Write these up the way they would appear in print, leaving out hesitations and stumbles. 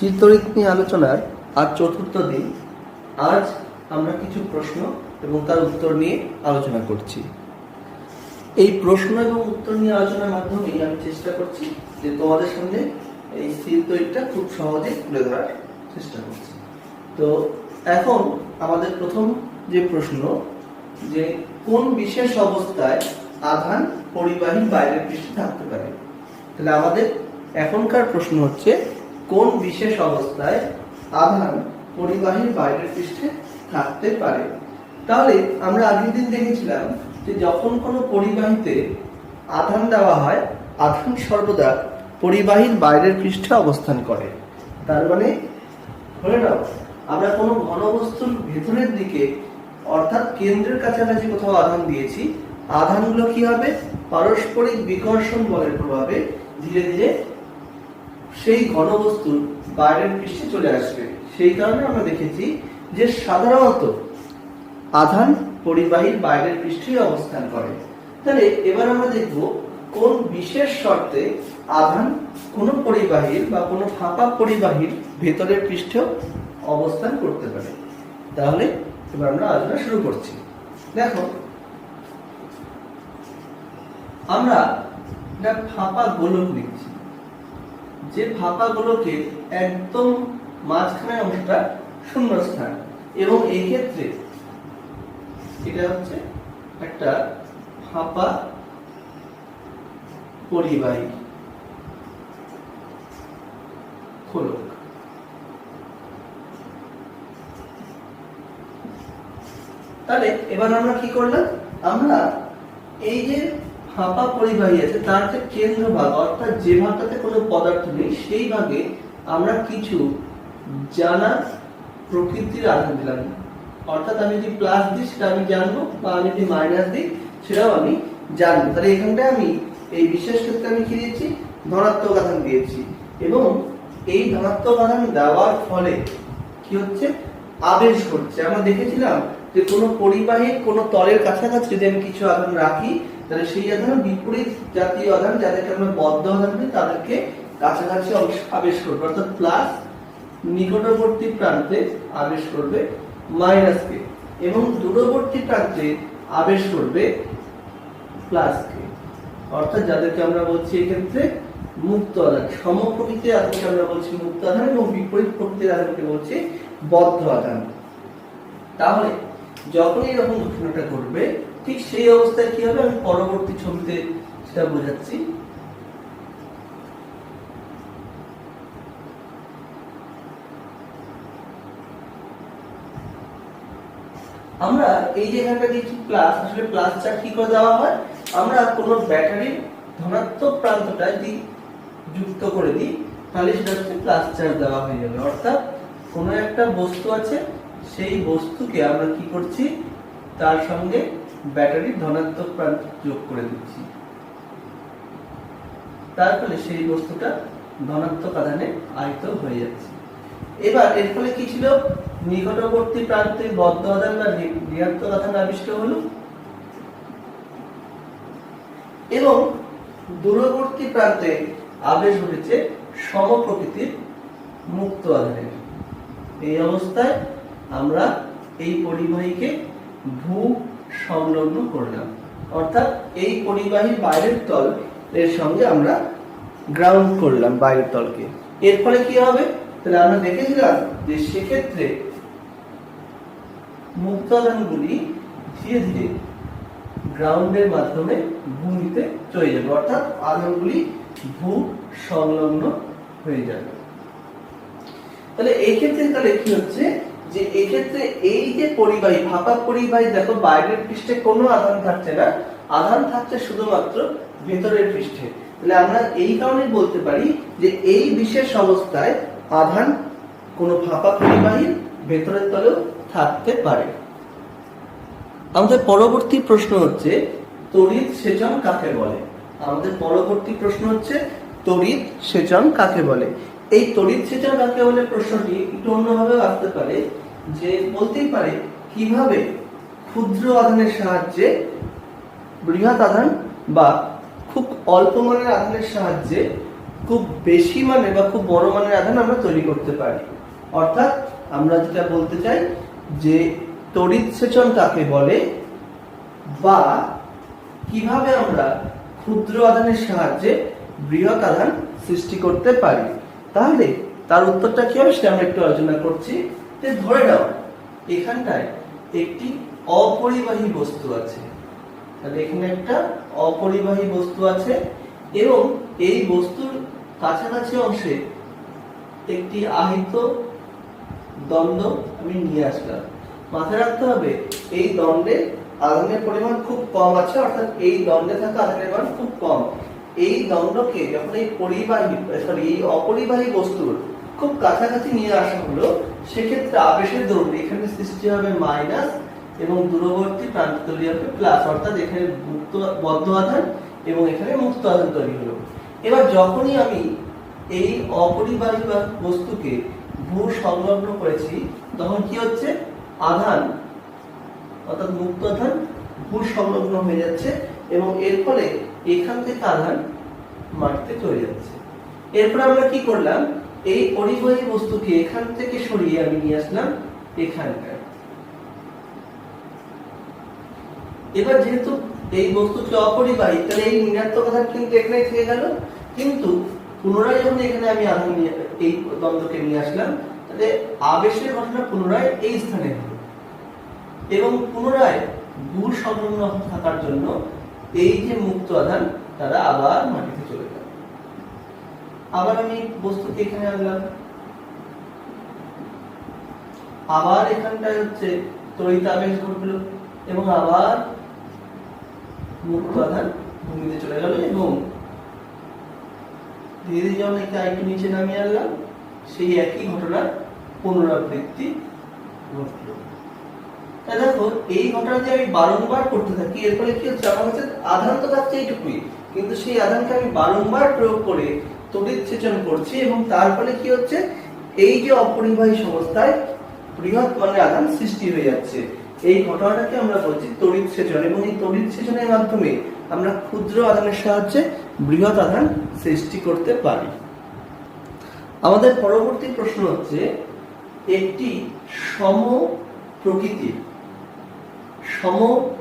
চিরতড়িৎ নিয়ে আলোচনার আজ চতুর্থ দিন। আজ আমরা কিছু প্রশ্ন এবং তার উত্তর নিয়ে আলোচনা করছি। এই প্রশ্ন এবং উত্তর নিয়ে আলোচনার মাধ্যমেই আমি চেষ্টা করছি যে তোমাদের সামনে এই চিরতড়িৎটা খুব সহজে তুলে ধরার চেষ্টা করছি। তো এখন আমাদের প্রথম যে প্রশ্ন, যে কোন বিশেষ অবস্থায় আধান পরিবাহীর বাইরের পৃষ্ঠে থাকতে পারে। তাহলে আমাদের এখনকার প্রশ্ন হচ্ছে কোন বিশেষ অবস্থায় আধান পরিবাহীর বাইরের পৃষ্ঠে থাকতে পারে। তাহলে আমরা আগের দিন দেখেছিলাম যে যখন কোনো পরিবাহীতে আধান দেওয়া হয়, আধান সর্বদা পরিবাহীর বাইরের পৃষ্ঠে অবস্থান করে। তার মানে ধরে নাও আমরা কোনো ঘনবস্তুর ভেতরের দিকে অর্থাৎ কেন্দ্রের কাছাকাছি কোথাও আধান দিয়েছি, আধানগুলো কি হবে, পারস্পরিক বিকর্ষণ বলের প্রভাবে ধীরে ধীরে সেই ঘনবস্তুর বাইরের পৃষ্ঠে চলে আসবে। সেই কারণে আমরা দেখেছি যে সাধারণত আধান পরিবাহীর বাইরের পৃষ্ঠে অবস্থান করে। তাহলে এবার আমরা দেখব কোন বিশেষ শর্তে আধান কোন পরিবাহীর বা কোনো ফাঁপা পরিবাহীর ভেতরের পৃষ্ঠেও অবস্থান করতে পারে। তাহলে এবার আমরা আলোচনা শুরু করছি। দেখো, আমরা একটা ফাঁপা গোলক নিচ্ছি, যে ফাঁপা গোলকের একদম মাঝখানের অংশটা শূন্যস্থান, এবং এই ক্ষেত্রে এটা হচ্ছে একটা ফাঁপা পরিবাহী গোলক। তাহলে এবার আমরা কি করলাম, আমরা এই যে ফাঁপা পরিবাহী আছে তার যে কেন্দ্র ভাগ অর্থাৎ যে ভাগটাতে কোনো পদার্থ নেই সেই ভাগে আমরা কিছু জানা প্রকৃতির আধান দিলাম। অর্থাৎ আমি যদি প্লাস দিই সেটা আমি জানবো, বা আমি যদি মাইনাস দিই সেটাও আমি জানবো। তাহলে এখানটায় আমি এই বিশেষ ক্ষেত্রে আমি কি দিয়েছি, ধনাত্মক আধান দিয়েছি, এবং এই ধনাত্মক আধান দেওয়ার ফলে কি হচ্ছে, আবেশ ঘটছে। আমরা দেখেছিলাম যে কোনো পরিবাহীর কোনো তলের কাছাকাছি যদি আমি কিছু আধান রাখি, তাহলে সেই আধান বিপরীত জাতীয় আধান যাদেরকে আমরা বদ্ধ আধান বলি তাদেরকে কাছাকাছি আবেশ করবে, অর্থাৎ প্লাস নিকটবর্তী প্রান্তে আবেশ করবে মাইনাস কে, এবং দূরবর্তী প্রান্তে আবেশ করবে প্লাস কে। অর্থাৎ যাদেরকে আমরা বলছি এক্ষেত্রে মুক্ত আধান, সমপ্রকৃতির আধানকে আমরা বলছি মুক্ত আধান, এবং বিপরীত প্রকৃতির আধানকে বলছি বদ্ধ আধান। তাহলে যখন এরকম ঘটনাটা ঘটবে ঠিক সেই অবস্থায় কি হবে, আমি পরবর্তী ছবিতে সেটা বোঝাচ্ছি। আমরা এই যে এখানটা দিচ্ছি প্লাস, আসলে প্লাস চার্জ কি করে দেওয়া হয়, আমরা কোনো ব্যাটারির ধনাত্মক প্রান্তটা যদি যুক্ত করে দিই তাহলে সেটা হচ্ছে প্লাস চার্জ দেওয়া হয়ে যাবে। অর্থাৎ কোনো একটা বস্তু আছে, সেই বস্তুকে আমরা কি করছি, তার সঙ্গে ব্যাটারির ধনাত্মক প্রান্ত যোগ করে দিচ্ছি, তার ফলে সেই বস্তুটা ধনাত্মক আধানে আহিত হয়ে যাচ্ছে। এবার এর ফলে কি ছিল, নিকটবর্তী প্রান্তে বদ্ধ আধান বা ঋণাত্মক আধান আবিষ্ট হলো, এবং দূরবর্তী প্রান্তে আবেশ ঘটেছে সমপ্রকৃতির মুক্ত আধানের। এই অবস্থায় আমরা এই পরিবাহীকে ভূ সংলগ্ন করলাম, অর্থাৎ এই পরিবাহীর বাইরের তল এর সঙ্গে আমরা গ্রাউন্ড করলাম বাইরের তলকে। এর ফলে কি হবে, তাহলে আমরা দেখেছিলাম যে সেক্ষেত্রে মুক্ত আধানগুলি ধীরে ধীরে গ্রাউন্ডের মাধ্যমে ভূমিতে চলে যাবে, অর্থাৎ আধানগুলি ভূ সংলগ্ন হয়ে যাবে। তাহলে এই ক্ষেত্রে তাহলে কি হচ্ছে, যে এই ক্ষেত্রে এই যে পরিবাহী ফাঁপা পরিবাহী, দেখো বাইরের পৃষ্ঠে কোনো আধান থাকছে না, আধান থাকছে শুধুমাত্র ভেতরের পৃষ্ঠে। তাহলে আমরা এই কারণে বলতে পারি যে এই বিশেষ অবস্থায় আধান কোনো ফাঁপা পরিবাহীর ভেতরের তলেও থাকতে পারে। আমাদের পরবর্তী প্রশ্ন হচ্ছে তড়িৎ সেচন কাকে বলে। আমাদের পরবর্তী প্রশ্ন হচ্ছে তড়িৎ সেচন কাকে বলে। এই তড়িৎ সেচন কাকে বলে প্রশ্নটি একটু অন্যভাবে আসতে পারে, যে বলতেই পারে কিভাবে ক্ষুদ্র আধানের সাহায্যে বৃহৎ আধান বা খুব অল্প মানের আধানের সাহায্যে খুব বেশি মানে বা খুব বড় মানের আধান আমরা তৈরি করতে পারি। অর্থাৎ আমরা যেটা বলতে চাই যে তড়িৎ সেচন কাকে বলে, বা কিভাবে আমরা ক্ষুদ্র আধানের সাহায্যে বৃহৎ আধান সৃষ্টি করতে পারি। তাহলে তার উত্তরটা কি হবে সেটা আমরা একটু আলোচনা করছি। যে ধরে নাও এখানটায় একটি অপরিবাহী বস্তু আছে, তাহলে এখানে একটা অপরিবাহী বস্তু আছে এবং এই বস্তুর কাছাকাছি অংশে একটি আহিত দণ্ড আমি নিয়ে আসলাম। মাথায় রাখতে হবে এই দণ্ডে আধানের পরিমাণ খুব কম আছে, অর্থাৎ এই দণ্ডে থাকা আধানের মান খুব কম। এই দণ্ডকে যখন এই এই অপরিবাহী বস্তুর খুব কাছাকাছি নিয়ে আসা হলো, সেক্ষেত্রে আবেশের দৌড়ে এখানে সৃষ্টি হবে মাইনাস এবং দূরবর্তী প্রান্ত তৈরি হবে প্লাস, অর্থাৎ এখানে বদ্ধ আধান এবং এখানে মুক্ত আধান তৈরি হলো। এবার যখনই আমি এই অপরিবাহী বস্তুকে ভূ সংলগ্ন করেছি, তখন কি হচ্ছে, আধান অর্থাৎ মুক্ত আধান ভূ সংলগ্ন হয়ে যাচ্ছে এবং এর ফলে এখান থেকে আধান মাটিতে চলে যাচ্ছে। এরপর আমরা কি করলাম, এই পরিবাহী বস্তুকে এখান থেকে সরিয়ে আমি নিয়ে আসলাম এখানকার। এবার যেহেতু এই বস্তুটি অপরিবাহী, তাহলে এই ঋণাত্মক আধান কিন্তু এখানে থেকে গেল, কিন্তু পুনরায় যখন এখানে আমি আধান এই দ্বন্দ্বকে নিয়ে আসলাম, তাহলে আবেশের ঘটনা পুনরায় এই স্থানে হলো এবং পুনরায় ভূ সংলগ্ন থাকার জন্য এই যে মুক্ত আধান তারা আবার মাটিতে চলে গেল। আবার আমি বস্তুকে এখানে আনলাম, আবার এখানটায় হচ্ছে তড়িৎ আবেশ ঘটলো এবং আবার মুক্ত আধান ভূমিতে চলে গেল এবং ধীরে ধীরে যখন একে আরেকটু নিচে নামিয়ে আনলাম, সেই একই ঘটনার পুনরাবৃত্তি ঘটল। তাই দেখো এই ঘটনাটি আমি বারংবার করতে থাকি, এর ফলে কি হচ্ছে, আমার কাছে আধান তো থাকছে এইটুকুই, কিন্তু সেই আধানকে আমি বারংবার প্রয়োগ করে তড়িৎ সেচন করছি এবং তার ফলে কি হচ্ছে, এই যে অপরিবাহী সংস্থায় বৃহৎ মানের আধান সৃষ্টি হয়ে যাচ্ছে। এই ঘটনাটাকে আমরা বলছি তড়িৎ সেচন এবং এই তড়িৎ সেচনের মাধ্যমে আমরা ক্ষুদ্র আধানের সাহায্যে বৃহৎ আধান সৃষ্টি করতে পারি। আমাদের পরবর্তী প্রশ্ন হচ্ছে, একটি সম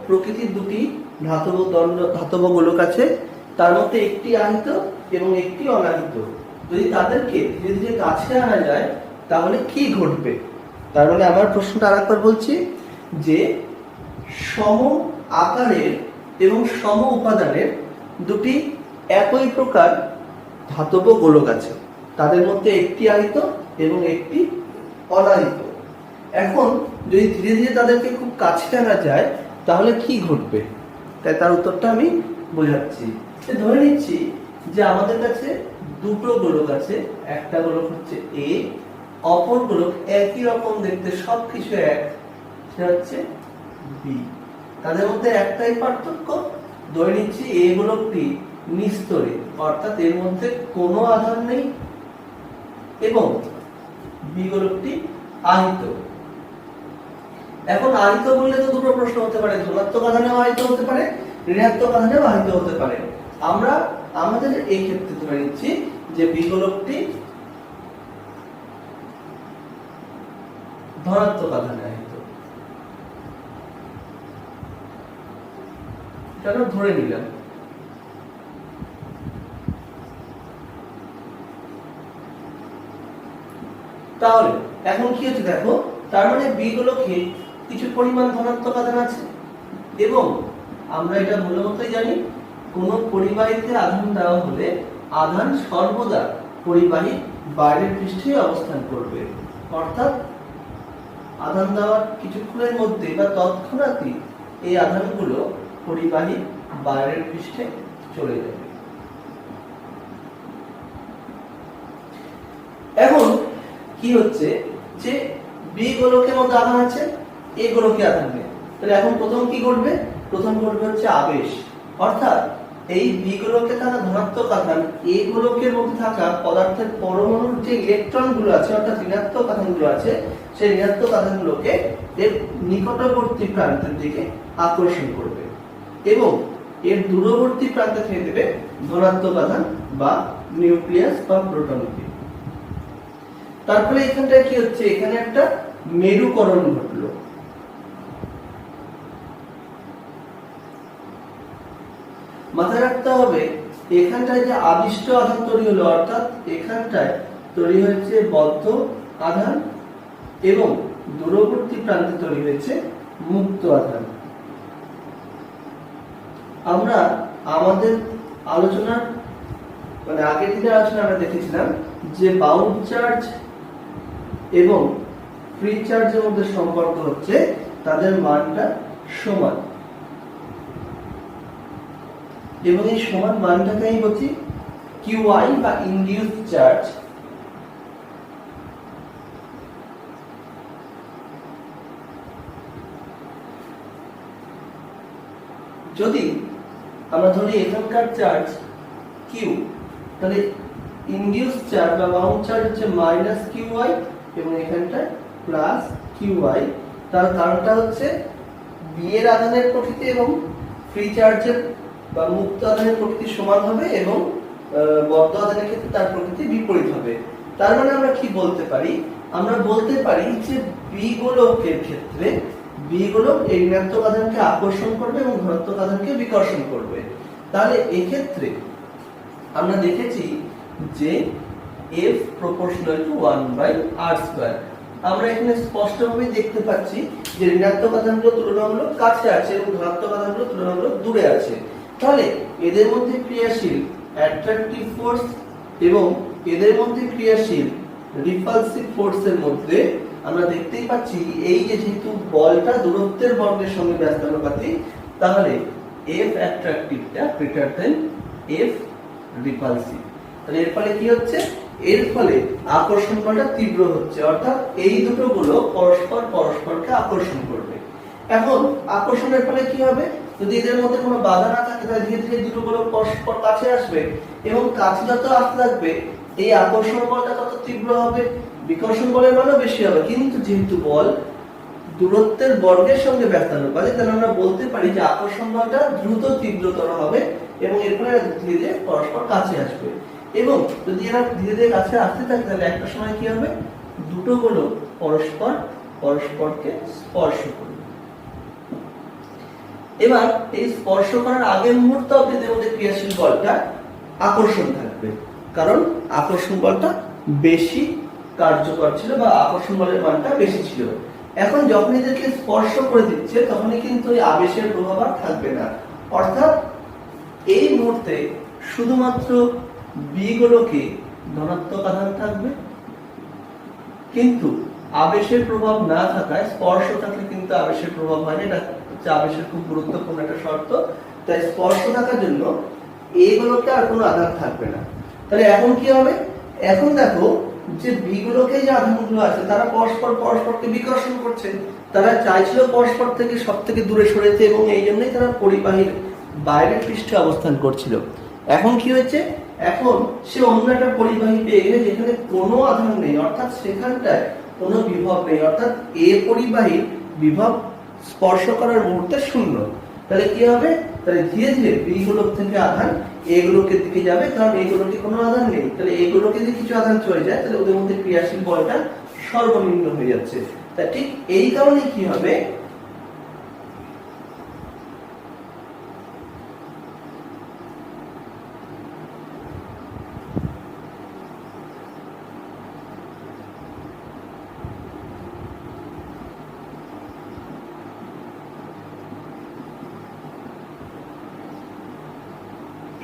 প্রকৃতির দুটি ধাতব গোলক আছে, তার মধ্যে একটি আহিত এবং একটি অনাহিত। যদি তাদেরকে ধীরে ধীরে কাছে আনা যায় তাহলে কি ঘটবে? তার মানে আমার প্রশ্নটা আরেকবার বলছি যে সম আকারের এবং সম উপাদানের দুটি একই প্রকার ধাতব গোলক আছে, তাদের মধ্যে একটি আহিত এবং একটি অনাহিত। এখন যদি ধীরে ধীরে তাদেরকে খুব কাছে আনা যায় তাহলে কি ঘটবে? তাই তার উত্তরটা আমি বোঝাচ্ছি। ধরে নিচ্ছি যে আমাদের কাছে দুটো গোলক আছে, একটা গোলক হচ্ছে এ, অপর গোলক একই রকম দেখতে, সবকিছু এক, সেটা হচ্ছে বি। তাদের মধ্যে একটাই পার্থক্য, ধরে নিচ্ছি এ গোলকটি নিস্তরে, অর্থাৎ এর মধ্যে কোনো আধান নেই, এবং বি গোলকটি আহিত। এখন আহিত বললে তো দুটো প্রশ্ন হতে পারে, ধনাত্মক আধানেও আহিত হতে পারে, ঋণাত্মক আধানেও আহিত হতে পারে। আমরা আমাদের এই ক্ষেত্রে ধরে নিচ্ছি যে বি গোলকটি ধনাত্মক আধানে আহিত, এটা ধরে নিলাম। তাহলে এখন কি হচ্ছে দেখো, তার মানে বি গোলকে কিছু পরিমাণ ধনাত্মক আধান আছে এবং আমরা এটা ভালো মতোই জানি, কোন পরিবাহীতে আধান দেওয়া হলে আধান সর্বদা পরিবাহী বাইরের পৃষ্ঠে অবস্থান করবে, অর্থাৎ আধান দেওয়ার কিছুক্ষণের মধ্যে বা তৎক্ষণাৎই এই আধানগুলো পরিবাহী বাইরের পৃষ্ঠে চলে যাবে। এখন কি হচ্ছে যে বি গোলকের মধ্যে আধান আছে, এ গোলকে আধান নেই, তাহলে এখন প্রথম কি ঘটবে? প্রথম ঘটবে হচ্ছে আবেশ, অর্থাৎ এই বি গোলকে থাকা ধনাত্মক আধান এ গোলকের মধ্যে থাকা পদার্থের পরমাণুর যে ইলেকট্রন গুলো আছে, অর্থাৎ ঋণাত্মক আধানগুলো আছে, সেই ঋণাত্মক আধানগুলোকে এর নিকটবর্তী প্রান্তের দিকে আকর্ষণ করবে এবং এর দূরবর্তী প্রান্তে ছেড়ে দেবে ধনাত্মক আধান বা নিউক্লিয়াস বা প্রোটনকে। তারপরে এখানটায় কি হচ্ছে, এখানে একটা মেরুকরণ ঘটলো। মাথায় রাখতে হবে এখানটায় যে আদিষ্ট আধান তৈরি হলো, অর্থাৎ এখানটায় তৈরি হয়েছে বদ্ধ আধান এবং দূরবর্তী প্রান্তে তৈরি হয়েছে মুক্ত আধান। আমরা আমাদের আলোচনার আগের দিনের আলোচনা আমরা দেখেছিলাম যে বাউন্ড চার্জ এবং ফ্রি চার্জের মধ্যে সম্পর্ক হচ্ছে তাদের মানটা সমান, এবং এই সমান মানটাকে আমি বলছি QI বা ইনডিউসড চার্জ। যদি আমরা ধরি এখানকার চার্জ Q, তাহলে ইনডিউসড চার্জ বা বাউন্ড চার্জ হচ্ছে -QI এবং এখানটা +QI। তার কারণটা হচ্ছে বি এর আধানের প্রকৃতি এবং ফ্রি চার্জের বা মুক্ত আধানের প্রকৃতি সমান হবে এবং বদ্ধ আধানের ক্ষেত্রে তার প্রকৃতি বিপরীত হবে। তার মানে আমরা কি বলতে পারি, আমরা বলতে পারি যে বি গোলকের ক্ষেত্রে বি গোলক এই ঋণাত্মক আধানকে আকর্ষণ করবে এবং ধনাত্মক আধানকে বিকর্ষণ করবে। তাহলে এই ক্ষেত্রে আমরা দেখেছি যে F proportional to 1/r²। আমরা এখানে স্পষ্টভাবে দেখতে পাচ্ছি যে ঋণাত্মক আধানগুলো তুলনামূলক কাছে আছে এবং ধনাত্মক আধানগুলো তুলনামূলক দূরে আছে। তাহলে এদের মধ্যে ক্রিয়াশীল অ্যাট্রাকটিভ ফোর্স এবং এদের মধ্যে ক্রিয়াশীল রিপালসিভ ফোর্সের মধ্যে আমরা দেখতেই পাচ্ছি এই যে যেহেতু বলটা দূরত্বের বর্গের সঙ্গে ব্যস্তানুপাতিক, তাহলে F অ্যাট্রাকটিভটা গ্রেটার দেন F রিপালসিভ। তাহলে এর ফলে কি হচ্ছে, এর ফলে আকর্ষণ বলটা তীব্র হচ্ছে, অর্থাৎ এই দুটো গুলো পরস্পরকে আকর্ষণ করবে। এখন আকর্ষণের ফলে কি হবে, যদি এদের মধ্যে কোনো বাধা না থাকে তাহলে ধীরে ধীরে দুটো গুলো পরস্পর কাছে আসবে এবং কাছে যত আসতে থাকবে এই আকর্ষণ বলটা তত তীব্র হবে, বিকর্ষণ বলের মানও বেশি হবে। কিন্তু যেহেতু বল দূরত্বের বর্গের সঙ্গে ব্যস্তানুপাতিক, তাহলে আমরা বলতে পারি যে আকর্ষণ বলটা দ্রুত তীব্রতর হবে এবং এর ফলে ধীরে ধীরে পরস্পর কাছে আসবে। এবং যদি এরা ধীরে ধীরে কাছে আসতে থাকে তাহলে একটা সময় কি হবে, দুটো গোলক পরস্পরকে স্পর্শ করবে। এবার এই স্পর্শ করার আগের মুহূর্ত অবধি এদের মধ্যে ক্রিয়াশীল বলটা আকর্ষণ থাকবে, কারণ আকর্ষণ বলটা বেশি কার্যকর ছিল বা আকর্ষণ বলের মানটা বেশি ছিল। এখন যখন এদেরকে স্পর্শ করে দিচ্ছে তখনই কিন্তু এই আবেশের প্রভাব আর থাকবে না, অর্থাৎ এই মুহূর্তে শুধুমাত্র বি গোলকে ধনাত্মক আধান থাকবে, কিন্তু আবেশের প্রভাব না থাকায়, স্পর্শ থাকলে কিন্তু আবেশের প্রভাব হয় না, এটা হচ্ছে আবেশের খুব গুরুত্বপূর্ণ একটা শর্ত। তাই স্পর্শ থাকার জন্য এই গোলকে আর কোনো আধান থাকবে না। তাহলে এখন কি হবে, এখন দেখো যে বি গোলকে যে আধানগুলো আছে তারা পরস্পরকে বিকর্ষণ করছে, তারা চাইছিল পরস্পর থেকে সব থেকে দূরে সরেছে এবং এই জন্যই তারা পরিবাহীর বাইরের পৃষ্ঠে অবস্থান করছিল। এখন কি হয়েছে, এখন সে অন্য একটা পরিবাহী পেয়ে গেছে যেখানে কোনো আধান নেই, অর্থাৎ সেখানটায় কোনো বিভব নেই, অর্থাৎ এ পরিবাহীর বিভব স্পর্শ করার মুহূর্তে শূন্য। তাহলে কি হবে, তাহলে ধীরে ধীরে বি গোলক থেকে আধান এগুলোকে দিকে যাবে, কারণ এগুলোকে কোনো আধান নেই। তাহলে এগুলোকে যদি কিছু আধান চলে যায় তাহলে ওদের মধ্যে ক্রিয়াশীল বলটা সর্বনিম্ন হয়ে যাচ্ছে। তা ঠিক এই কারণে কি হবে,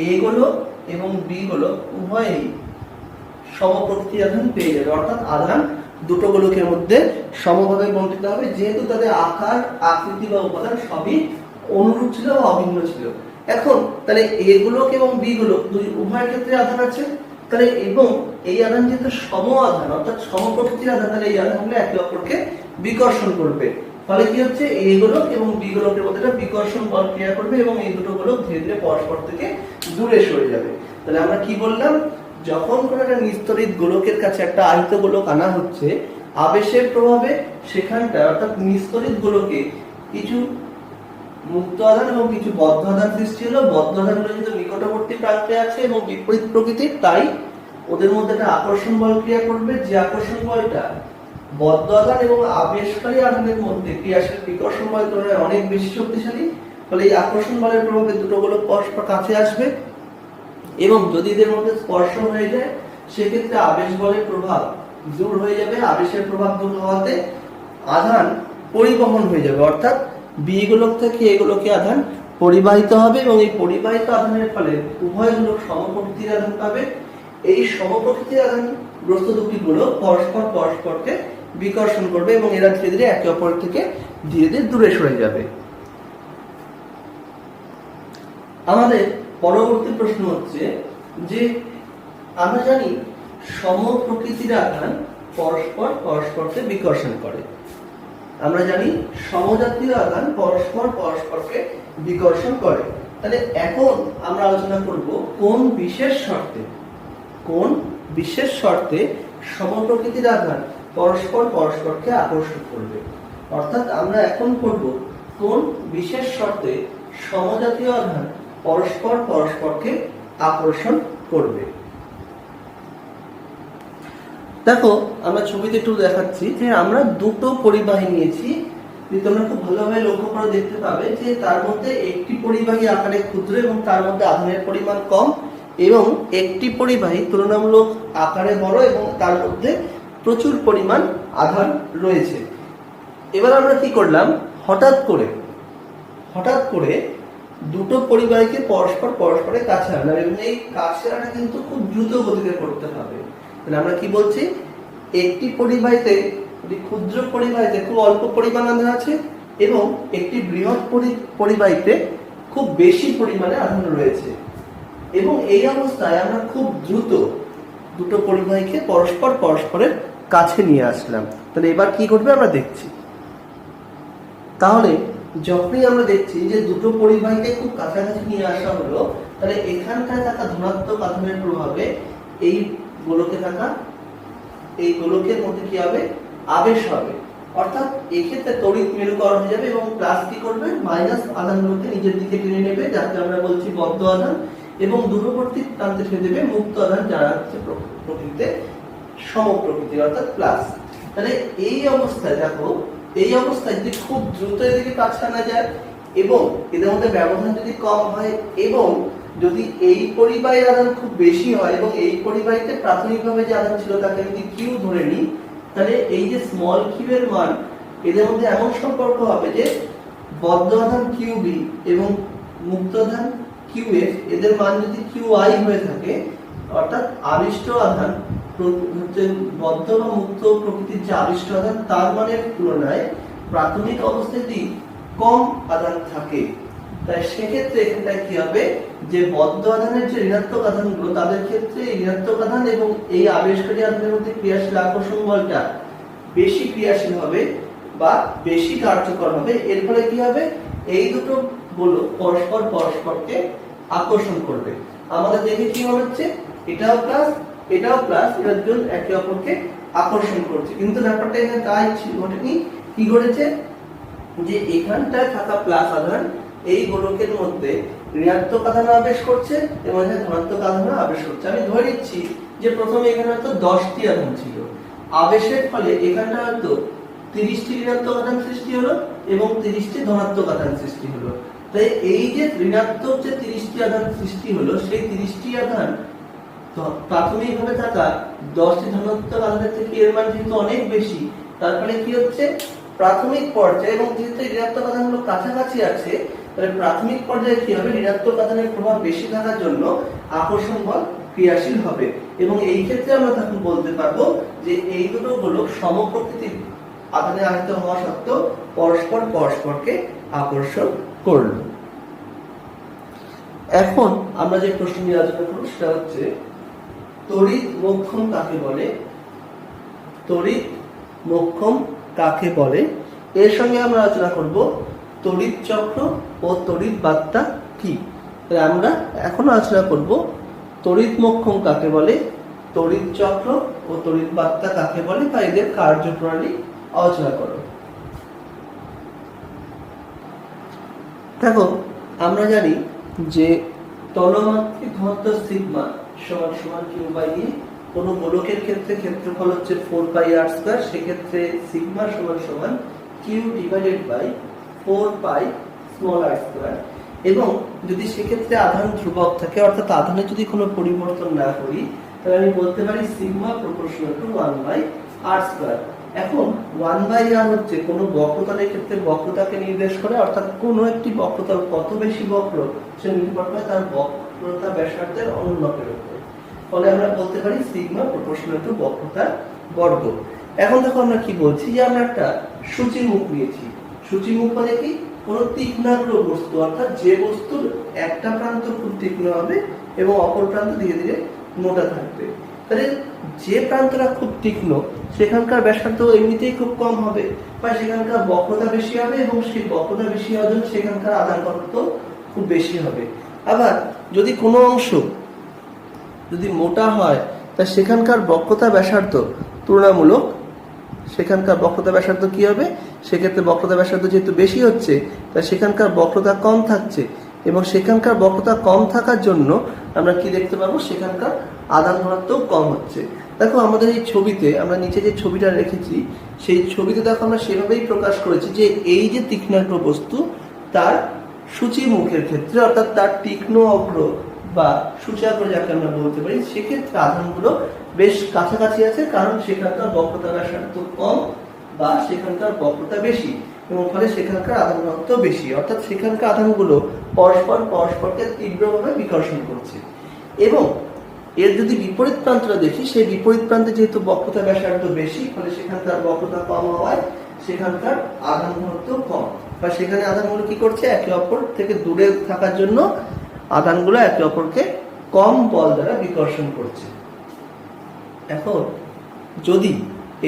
এ গোলক এবং বি গোলক উভয়ই সমপ্রকৃতি আধান পেয়ে যাবে, অর্থাৎ আধান দুটো গোলকের মধ্যে সমভাবে বণ্টিত হবে, যেহেতু তাদের আকার, আকৃতি বা উপাদান সবই অনুরূপ ছিল বা অভিন্ন ছিল। এখন তাহলে এ গোলক এবং বি গোলক উভয়ের ক্ষেত্রে আধান আছে, তাহলে এবং এই আধান যেহেতু সম আধান অর্থাৎ সমপ্রকৃতির আধান, তাহলে এই আধানগুলো একে অপরকে বিকর্ষণ করবে। ফলে কি হচ্ছে, এ গোলক এবং বি গোলকের মধ্যে একটা বিকর্ষণ বল ক্রিয়া করবে এবং এই দুটো গোলক ধীরে ধীরে পরস্পর থেকে দূরে সরে যাবে। তাহলে আমরা কি বললাম, যখন কোনো একটা নিস্তরিত গোলকের কাছে একটা আহিত গোলক আনা হচ্ছে, আবেশের প্রভাবে সেখানটা অর্থাৎ নিস্তরিত গোলকে কিছু মুক্ত আধান এবং কিছু বদ্ধ আধান সৃষ্টি হলো। বদ্ধ আধানগুলো যেহেতু নিকটবর্তী প্রান্তে আছে এবং বিপরীত প্রকৃতির, তাই ওদের মধ্যে একটা আকর্ষণ বল ক্রিয়া করবে, যে আকর্ষণ বলটা বদ্ধ আধান এবং আবেশকারী আধানের মধ্যে ক্রিয়াশীল বিকর্ষণ বলের তুলনায় অনেক বেশি শক্তিশালী। ফলে এই আকর্ষণ বলের প্রভাবে দুটো গোলক পরস্পর কাছে আসবে এবং যদি এদের মধ্যে স্পর্শ হয়ে যায় সেক্ষেত্রে আবেশ বলের প্রভাব দূর হয়ে যাবে। আবেশের প্রভাব দূর হওয়াতে আধান পরিবহন হয়ে যাবে, অর্থাৎ বি গোলক থেকে এ গোলকে আধান পরিবাহিত হবে এবং এই পরিবাহিত আধানের ফলে উভয় গোলক সমপ্রকৃতির আধান পাবে। এই সমপ্রকৃতির আধান গ্রস্ত দুটি গোলক পরস্পরকে বিকর্ষণ করবে এবং এরা ধীরে ধীরে একে অপর থেকে ধীরে ধীরে দূরে সরে যাবে। আমাদের পরবর্তী প্রশ্ন হচ্ছে যে আমরা জানি সমপ্রকৃতির আধান পরস্পরকে বিকর্ষণ করে। আমরা জানি সমজাতীয় আধান পরস্পরকে বিকর্ষণ করে। তাহলে এখন আমরা আলোচনা করব কোন বিশেষ শর্তে সমপ্রকৃতির আধান পরস্পরকে আকর্ষণ করবে। অর্থাৎ আমরা এখন করব কোন বিশেষ শর্তে সমজাতীয় আধান পরস্পরকে আকর্ষণ করবে। দেখো আমরা ছবিতে একটু দেখাচ্ছি যে আমরা দুটো পরিবাহী নিয়েছি, তোমরা খুব ভালোভাবে লক্ষ্য করে দেখতে পাবে যে তার মধ্যে একটি পরিবাহী আকারে ক্ষুদ্র এবং তার মধ্যে আধানের পরিমাণ কম, এবং একটি পরিবাহী তুলনামূলক আকারে বড় এবং তার মধ্যে প্রচুর পরিমাণ আধান রয়েছে। এবার আমরা কি করলাম, হঠাৎ করে দুটো পরিবাহীকে পরস্পরের কাছে আনলাম এবং এই কাছে আনা কিন্তু খুব দ্রুত গতিতে করতে হবে। তাহলে আমরা কি বলছি, একটি পরিবাহীতে, ক্ষুদ্র পরিবাহীতে খুব অল্প পরিমাণ আধান আছে এবং একটি বৃহৎ পরিবাহীতে খুব বেশি পরিমাণে আধান রয়েছে এবং এই অবস্থায় আমরা খুব দ্রুত দুটো পরিবাহীকে পরস্পরের কাছে নিয়ে আসলাম। তাহলে এবার কি ঘটবে আমরা দেখছি। তাহলে যখনই আমরা দেখছি যে দুটো পরিবাহীকে খুব কাছাকাছি নিয়ে আসা হলো, তাহলে এখানটায় থাকা ধনাত্মক আধানের প্রভাবে এই গোলকের মধ্যে কি হবে, আবেশ হবে। অর্থাৎ এক্ষেত্রে তড়িৎ মেরুকরণ হয়ে যাবে এবং প্লাস কি করবে, মাইনাস আধানগুলোকে নিজের দিকে টেনে নেবে, যাকে আমরা বলছি বদ্ধ আধান, এবং দূরবর্তী প্রান্তে ঠেলে দেবে মুক্ত আধান, যারা হচ্ছে প্রকৃতিতে সমপ্রকৃতির অর্থাৎ প্লাস। তাহলে এই অবস্থায় দেখো, এই অবস্থায় যদি খুব দ্রুত এদিকে কাছে আনা যায় এবং এদের মধ্যে ব্যবধান যদি কম হয় এবং যদি এই পরিবাহীর আধান খুব বেশি হয় এবং এই পরিবাহীতে প্রাথমিকভাবে যে আধান ছিল তাকে যদি কিউ ধরে নিই, তাহলে এই যে স্মল কিউ এর মান, এদের মধ্যে এমন সম্পর্ক হবে যে বদ্ধ আধান কিউ বি এবং মুক্ত আধান কিউ এফ, এদের মান যদি কিউ আই হয়ে থাকে, অর্থাৎ আবিষ্ট আধান হচ্ছে বদ্ধ বা মুক্ত প্রকৃতির যে আবিষ্ট আধান তার মানের তুলনায় প্রাথমিক অবস্থায় কম আধান থাকে। তাই সেক্ষেত্রে এখানটায় কি হবে, যে বদ্ধ আধানের যে ঋণাত্মক আধানগুলো তাদের ক্ষেত্রে ঋণাত্মক আধান এবং এই আবেশকারী আধানের মধ্যে ক্রিয়াশীল আকর্ষণ বলটা বেশি ক্রিয়াশীল হবে বা বেশি কার্যকর হবে। এর ফলে কি হবে, এই দুটো গোলক পরস্পরকে আকর্ষণ করবে। আমাদের দেখে কি হচ্ছে, এটাও প্লাস এটাও প্লাস, এরা দুজন একে অপরকে আকর্ষণ করছে, কিন্তু ব্যাপারটা এখানে তাই ঘটেনি। কি ঘটেছে, যে এখানটায় থাকা প্লাস আধান এই গোলকের মধ্যে ঋণাত্মক আধান আবেশ করছে এবং এখানে ধনাত্মক আধান আবেশ করছে। আমি ধরে নিচ্ছি যে প্রথমে এখানে হয়তো 10টি আধান ছিল, আবেশের ফলে এখানটা হয়তো 30টি ঋণাত্মক আধান সৃষ্টি হলো এবং 30টি ধনাত্মক আধান সৃষ্টি হলো। তাই এই যে ঋণাত্মক যে 30টি আধান সৃষ্টি হলো, সেই 30টি আধান প্রাথমিকভাবে থাকা 10টি ধনাত্মক আধানের থেকে এর মান যেহেতু অনেক বেশি, তারপরে কি হচ্ছে, প্রাথমিক পর্যায়ে এবং যেহেতু ঋণাত্মক আধানগুলো কাছাকাছি আছে, তাহলে প্রাথমিক পর্যায়ে কি হবে, ঋণাত্মক আধানের প্রভাব বেশি থাকার জন্য আকর্ষণ বল ক্রিয়াশীল হবে এবং এই ক্ষেত্রে আমরা তখন বলতে পারবো যে এই দুটো গোলক সমপ্রকৃতির আধানে আহিত হওয়া সত্ত্বেও পরস্পরকে আকর্ষণ করল। এখন আমরা যে প্রশ্ন নিয়ে আলোচনা করব সেটা হচ্ছে তড়িৎ মোক্ষম কাকে বলে। তড়িৎ মোক্ষম কাকে বলে, এর সঙ্গে আমরা আলোচনা করব তড়িৎ চক্র ও তড়িৎ বার্তা কি। আমরা এখন আলোচনা করব তড়িৎ মোক্ষম কাকে বলে, তড়িৎ চক্র ও তড়িৎ বার্তা কাকে বলে, বা এদের কার্যপ্রণালী আলোচনা করব। দেখো আমরা জানি যে তলমাত্রিক ঘনত্ব সিগমা সমান সমান কিউ বাই এ। কোনো গোলকের ক্ষেত্রে ক্ষেত্রফল হচ্ছে 4πr², সেক্ষেত্রে সিগমা সমান সমান কিউ ডিভাইডেড বাই 4πr²। এবং যদি সেক্ষেত্রে আধান ধ্রুবক থাকে, অর্থাৎ আধানে যদি কোনো পরিবর্তন না করি, তাহলে আমি বলতে পারি সিগমা প্রপোর্শনাল টু 1/r²। এখন 1/r হচ্ছে কোনো বক্রতলের ক্ষেত্রে বক্রতাকে নির্দেশ করে, অর্থাৎ কোনো একটি বক্রতল কত বেশি বক্র সে নির্ভর করে তার বক্রতা ব্যাসার্ধের অনুন্নকের উপর। ফলে আমরা বলতে পারি সিগমা প্রপোর্শনাল টু বক্রতার বর্গ। এখন দেখো আমরা কি বলছি, যে আমরা একটা সূচিমুখ নিয়েছি। সূচিমুখ মানে কি? কোনো তীক্ষ্ণাগ্র বস্তু, অর্থাৎ যে বস্তুর একটা প্রান্ত খুব তীক্ষ্ণ হবে এবং অপর প্রান্ত ধীরে ধীরে মোটা থাকবে। তাহলে যে প্রান্তটা খুব তীক্ষ্ণ সেখানকার ব্যাসার্ধ এমনিতেই খুব কম হবে, বা সেখানকার বক্রতা বেশি হবে, এবং সেই বক্রতা বেশি হওয়ার জন্য সেখানকার আধান ঘনত্ব খুব বেশি হবে। আবার যদি কোনো অংশ যদি মোটা হয়, তা সেখানকার বক্রতা ব্যাসার্ধ তুলনামূলক সেখানকার বক্রতা ব্যাসার্ধ কি হবে? সেক্ষেত্রে বক্রতা ব্যাসার্ধ যেহেতু বেশি হচ্ছে, তা সেখানকার বক্রতা কম থাকছে, এবং সেখানকার বক্রতা কম থাকার জন্য আমরা কি দেখতে পাবো? সেখানকার আধান ঘনত্ব কম হচ্ছে। দেখো আমাদের এই ছবিতে আমরা নিচে যে ছবিটা রেখেছি, সেই ছবিতে দেখো আমরা সেভাবেই প্রকাশ করেছি যে এই যে তীক্ষ্ণাগ্র বস্তু তার সূচিমুখের ক্ষেত্রে, অর্থাৎ তার তীক্ষ্ণ অগ্র বা সূচাগ্র যাকে আমরা বলতে পারি, সেক্ষেত্রে আধানগুলো বেশ কাছাকাছি আছে, কারণ সেখানকার বক্রতা ব্যাসার্ধ কম বা সেখানকার বক্রতা বেশি, এবং ফলে সেখানকার আধান ঘনত্ব বেশি, অর্থাৎ সেখানকার আধানগুলো পরস্পরকে তীব্রভাবে বিকর্ষণ করছে। এবং এর যদি বিপরীত প্রান্তটা দেখি, সেই বিপরীত প্রান্তে যেহেতু বক্রতা ব্যাসার্ধ বেশি, ফলে সেখানকার বক্রতা কম হওয়ায় সেখানকার আধান ঘনত্ব কম, বা সেখানে আধানগুলো কি করছে? একে অপর থেকে দূরে থাকার জন্য আধানগুলো একে অপরকে কম বল দ্বারা বিকর্ষণ করছে। এখন যদি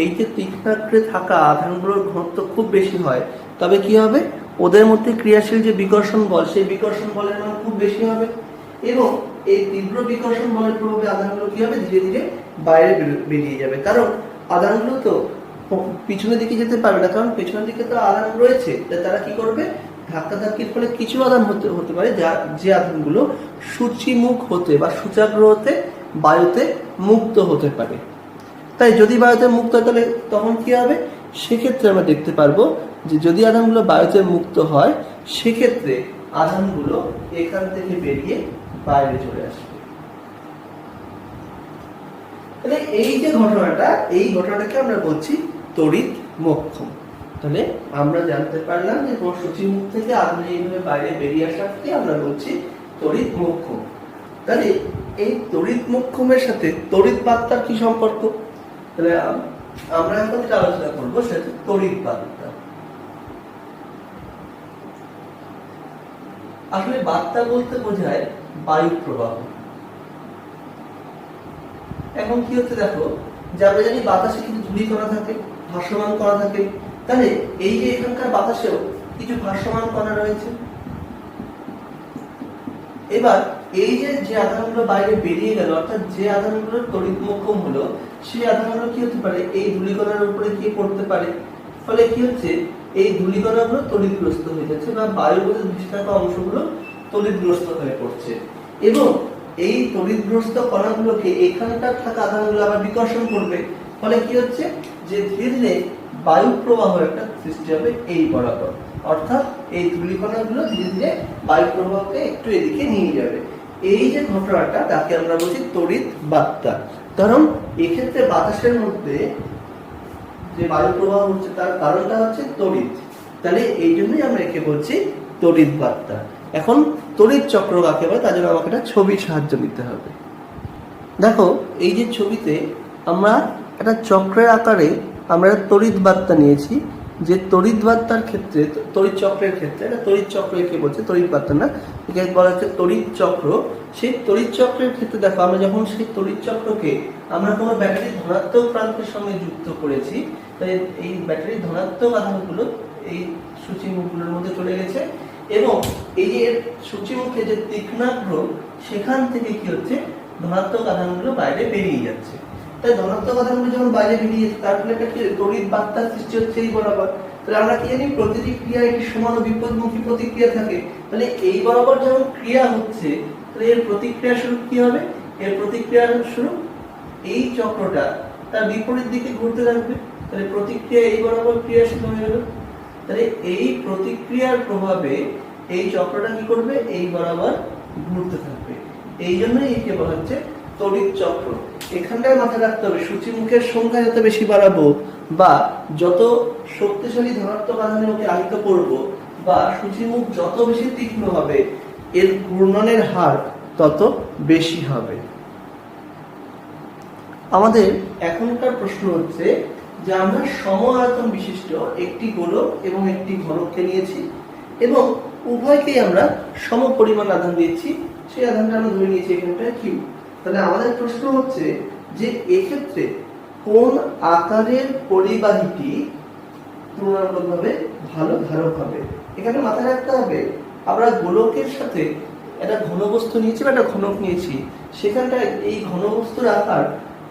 এই যে তীক্ষ্ণাগ্রে থাকা আধানগুলোর ঘনত্ব খুব বেশি হয়, তবে কি হবে? ওদের মধ্যে ক্রিয়াশীল যে বিকর্ষণ বল, সেই বিকর্ষণ বলের মান খুব বেশি হবে, এবং এই তীব্র বিকর্ষণ বলের প্রভাবে আধানগুলো কি হবে? ধীরে ধীরে বাইরে বেরিয়ে যাবে। কারণ আধানগুলো তো পিছনের দিকে যেতে পারবে না, কারণ পেছনের দিকে তো আধান রয়েছে। তারা কি করবে? ধাক্কাধাক্কির ফলে কিছু আধান হতে পারে যে আধানগুলো সূচিমুখ হতে বা সূচাগ্র হতে বায়ুতে মুক্ত হতে পারে। তাই যদি বায়ুতে মুক্ত হয়, তাহলে তখন কি হবে? সেক্ষেত্রে আমরা দেখতে পারবো যে যদি আধানগুলো বায়ুতে মুক্ত হয়, সেক্ষেত্রে আধানগুলো এখান থেকে বেরিয়ে বাইরে চলে আসবে। তাহলে এই যে ঘটনাটা, এই ঘটনাটাকে আমরা বলছি তড়িৎ মোক্ষম। তাহলে আমরা জানতে পারলাম যে সূচিমুখ থেকে আধান এইভাবে বাইরে বেরিয়ে আসাকে আমরা বলছি তড়িৎ মোক্ষম। তাহলে এই তড়িৎ মোক্ষমের সাথে তড়িৎ বার্তার কি সম্পর্ক? তাহলে আমরা এখন যেটা আলোচনা করবো সেটা তড়িৎ বার্তা। আসলে বার্তা বলতে বোঝায় বায়ু প্রবাহ। এখন কি হচ্ছে দেখো, যে আমরা জানি বাতাসে কিছু ধূলিকণা থাকে, ভাসমান কণা থাকে। তাহলে এই যে এখানকার বাতাসেও কিছু ভাসমান কণা রয়েছে। এবার এই যে আধানগুলো বাইরে বেরিয়ে গেল, অর্থাৎ যে আধানগুলোর তড়িৎ মোক্ষম হলো, সেই আধানগুলো কি হতে পারে? এই ধূলিকণার উপরে গিয়ে পড়তে পারে। ফলে কি হচ্ছে? এই ধূলিকণাগুলো তড়িৎগ্রস্ত হয়ে যাচ্ছে, বা বায়ুর মধ্যে ভেসে থাকা অংশগুলো তড়িৎগ্রস্ত হয়ে পড়ছে, এবং এই তড়িৎগ্রস্ত কণাগুলোকে এখানকার থাকা আধানগুলো আবার বিকর্ষণ করবে। ফলে কি হচ্ছে? যে ধীরে ধীরে বায়ু প্রবাহ একটা সৃষ্টি হবে এই বরাবর, অর্থাৎ এই ধূলিকণাগুলো ধীরে ধীরে বায়ু প্রবাহকে একটু এদিকে নিয়ে যাবে। এই যে ঘটনাটা, তাকে আমরা বলছি তড়িৎ বার্তা। কারণ এক্ষেত্রে বাতাসের মধ্যে যে বায়ু প্রবাহ হচ্ছে তার কারণটা হচ্ছে তড়িৎ। তাহলে এই জন্যই আমরা একে বলছি তড়িৎ বার্তা। এখন তড়িৎ চক্র কাকে বলে, তার জন্য আমাকে একটা ছবির সাহায্য নিতে হবে। দেখো এই যে ছবিতে আমরা একটা চক্রের আকারে আমরা তড়িৎ বার্তা নিয়েছি, যে তড়িৎ বার্তার ক্ষেত্রে, তড়িৎ চক্রের ক্ষেত্রে, এটা তড়িৎ চক্র একে বলছে, তড়িৎ বার্তা না, একে বলা হচ্ছে তড়িৎ চক্র। সেই তড়িৎ চক্রের ক্ষেত্রে দেখো, আমরা যখন সেই তড়িৎ চক্রকে আমরা কোনো ব্যাটারি ধনাত্মক প্রান্তের সঙ্গে যুক্ত করেছি, তাই এই ব্যাটারির ধনাত্মক আধানগুলো এই সূচিমুখগুলোর মধ্যে চলে গেছে, এবং এই যে সূচিমুখে যে তীক্ষ্ণাগ্র, সেখান থেকে কি হচ্ছে? ধনাত্মক আধানগুলো বাইরে বেরিয়ে যাচ্ছে। তাই ধনাত্মক আধানগুলো যখন বাইরে বেরিয়ে যাচ্ছে, তার ফলে একটা তড়িৎ বার্তার সৃষ্টি হচ্ছে এই বরাবর। তো তাহলে আমরা কি জানি প্রতিটি ক্রিয়া একটি সমান ও বিপরীতমুখী প্রতিক্রিয়া থাকে। তাহলে এই বরাবর যখন ক্রিয়া হচ্ছে তাহলে এর প্রতিক্রিয়া স্বরূপ কি হবে? এর প্রতিক্রিয়া স্বরূপ এই চক্রটা তার বিপরীত দিকে ঘুরতে থাকবে। তাহলে প্রতিক্রিয়া এই বরাবর ক্রিয়াশীল হয়ে গেল। তাহলে এই প্রতিক্রিয়ার প্রভাবে এই চক্রটা কি করবে? এই বরাবর ঘুরতে থাকবে। এই জন্যই একে বলা হচ্ছে তড়িৎ চক্র। এখানটায় মাথায় রাখতে হবে সূচিমুখের সংখ্যা যত বেশি বাড়াবো বা যত শক্তিশালী ধনাত্মক আধানে ওকে আহিত করব বা সূচিমুখ যত বেশি তীক্ষ্ণ হবে এর ঘূর্ণনের হার তত বেশি হবে। আমাদের এখনকার প্রশ্ন হচ্ছে যে আমরা সম আয়তন বিশিষ্ট একটি গোলক এবং একটি ঘনককে নিয়েছি এবং উভয়কেই আমরা সম পরিমাণ আধান দিয়েছি। সেই আধানটা আমরা ধরে নিয়েছি এখানটায় কিউ। তাহলে আমাদের প্রশ্ন হচ্ছে যে এক্ষেত্রে কোন আকারের পরিবাহীটি তুলনামূলকভাবে ভালো ধারক হবে। এখানে মাথায় রাখতে হবে আমরা গোলকের সাথে একটা ঘনবস্তু নিয়েছি বা একটা ঘনক নিয়েছি, সেখানটায় এই ঘনবস্তুর আকার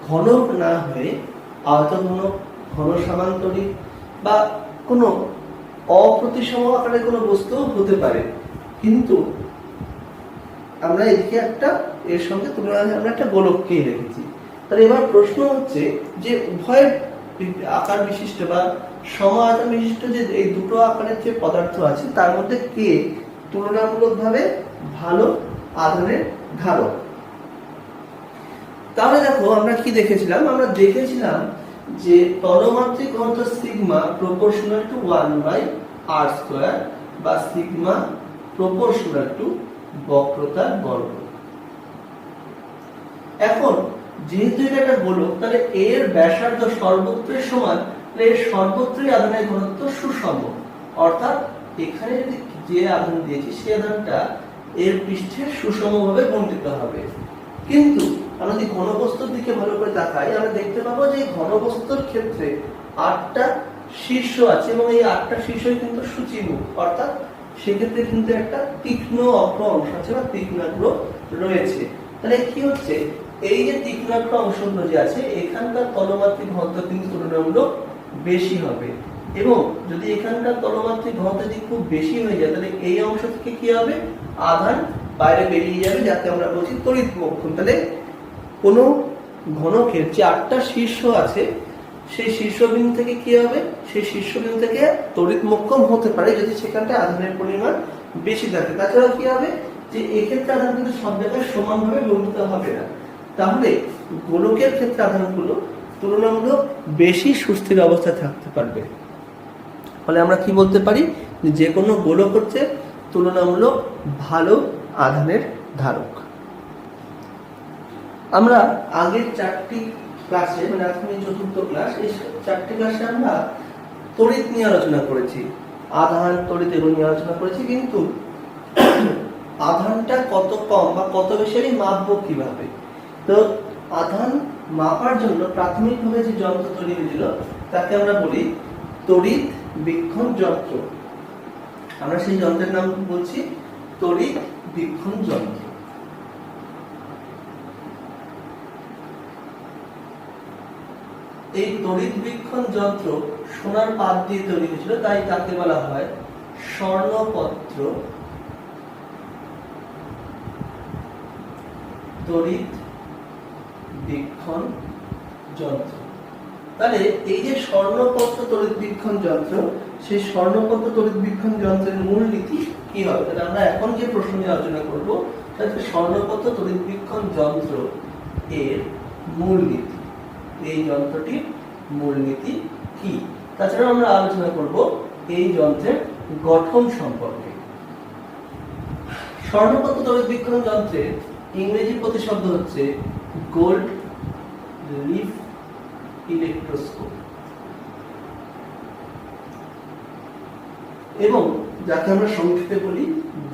ঘনক না হয়ে আয়তঘনক, ঘন সামান্তরিক বা কোনো অপ্রতিসম আকারের কোনো বস্তু হতে পারে, কিন্তু আমরা এদিকে একটা এর সঙ্গে তুলনায় আমরা একটা গোলককেই রেখেছি। তাহলে এবার প্রশ্ন হচ্ছে যে উভয়ের আকার বিশিষ্ট বা সম আয়তন বিশিষ্ট যে এই দুটো আকারের যে পদার্থ আছে তার মধ্যে কে তুলনামূলকভাবে ভালো আধানের ধারক। তাহলে দেখো আমরা কি দেখেছিলাম? আমরা দেখেছিলাম যে তলমাত্রিক ঘনত্ব সিগমা প্রপোর্শনাল টু 1/r² বা সিগমা প্রপোর্শনাল টু বক্রতার বর্গ। এখন যেহেতু এটা একটা গোলক তাহলে এর ব্যাসার্ধ সর্বত্রই সমান, তাহলে এর সর্বত্রই আধানের ঘনত্ব সুষম, অর্থাৎ এখানে যদি যে আধান দিয়েছি সেই আধানটা এর পৃষ্ঠে সুষমভাবে বণ্টিত হবে। কিন্তু আমরা যদি ঘনবস্তুর দিকে ভালো করে তাকাই আমরা দেখতে পাবো যে ঘনবস্তুর ক্ষেত্রে 8টা শীর্ষ আছে এবং এই 8টা শীর্ষই কিন্তু সূচিমুখ, অর্থাৎ সেক্ষেত্রে কিন্তু একটা তীক্ষ্ণ অক্ষ অংশ আছে বা তীক্ষ্ণাগ্র রয়েছে। তাহলে কি হচ্ছে? এই যে তীক্ষ্ণাগ্র অংশগুলো যে আছে এখানকার তলমাত্রিক ঘনত্ব কিন্তু তুলনামূলক বেশি হবে এবং যদি এখানকার তলমাত্রিক ঘনত্ব খুব বেশি হয়ে যায় তাহলে এই অংশ থেকে কি হবে? আধান বাইরে বেরিয়ে যাবে, যাতে আমরা বলছি তড়িৎ মোক্ষণ। তাহলে কোনো ঘনকের যে 8টা শীর্ষ আছে সেই শীর্ষবিন্দু থেকে কি হবে? সেই শীর্ষবিন্দু থেকে তড়িৎ মোক্ষণ হতে পারে যদি সেখানটা আধানের পরিমাণ বেশি থাকে। তাছাড়া কি হবে? যে এক্ষেত্রে আধান কিন্তু সব জায়গায় সমানভাবে বণ্টিত হবে না। তাহলে গোলকের ক্ষেত্রে আধানগুলো তুলনামূলক বেশি সুস্থির অবস্থায় থাকতে পারবে। ফলে আমরা কি বলতে পারি? যে কোনো গোলক হচ্ছে তুলনামূলক ভালো আধানের ধারক। আমরা আগের 4টি ক্লাসে মানে এখন এই 4র্থ ক্লাস, এই 4টি ক্লাসে আমরা তড়িৎ নিয়ে আলোচনা করেছি, আধান তড়িৎ এগুলো নিয়ে আলোচনা করেছি। কিন্তু আধানটা কত কম বা কত বেশি আমি মাপবো কিভাবে? তো আধান মাপার জন্য প্রাথমিকভাবে যে যন্ত্র তৈরি হয়েছিল তাকে আমরা বলি তড়িৎ বীক্ষণ যন্ত্র। আমরা সেই যন্ত্রের নাম বলছি তড়িৎ বীক্ষণ যন্ত্র। এই তড়িৎ বীক্ষণ যন্ত্র সোনার পাত দিয়ে তৈরি হয়েছিল, তাই তাকে বলা হয় স্বর্ণপত্র তড়িৎ বীক্ষণ যন্ত্র। তাহলে এই যে স্বর্ণপত্র তড়িৎ বীক্ষণ যন্ত্র, সেই স্বর্ণপত্র তড়িৎ বীক্ষণ যন্ত্রের মূলনীতি কি হবে? তাহলে আমরা এখন যে প্রশ্ন নিয়ে আলোচনা করবো তাহলে স্বর্ণপত্র তড়িৎ বীক্ষণ যন্ত্র এর মূলনীতি, এই যন্ত্রটির মূলনীতি কি? তাছাড়া আমরা আলোচনা করব এই যন্ত্রের গঠন সম্পর্কে। স্বর্ণপত্র তড়িৎ বীক্ষণ যন্ত্রের ইংরেজি প্রতিশব্দ হচ্ছে গোল্ড লিফ ইলেকট্রোস্কোপ এবং যাকে আমরা সংক্ষেপে বলি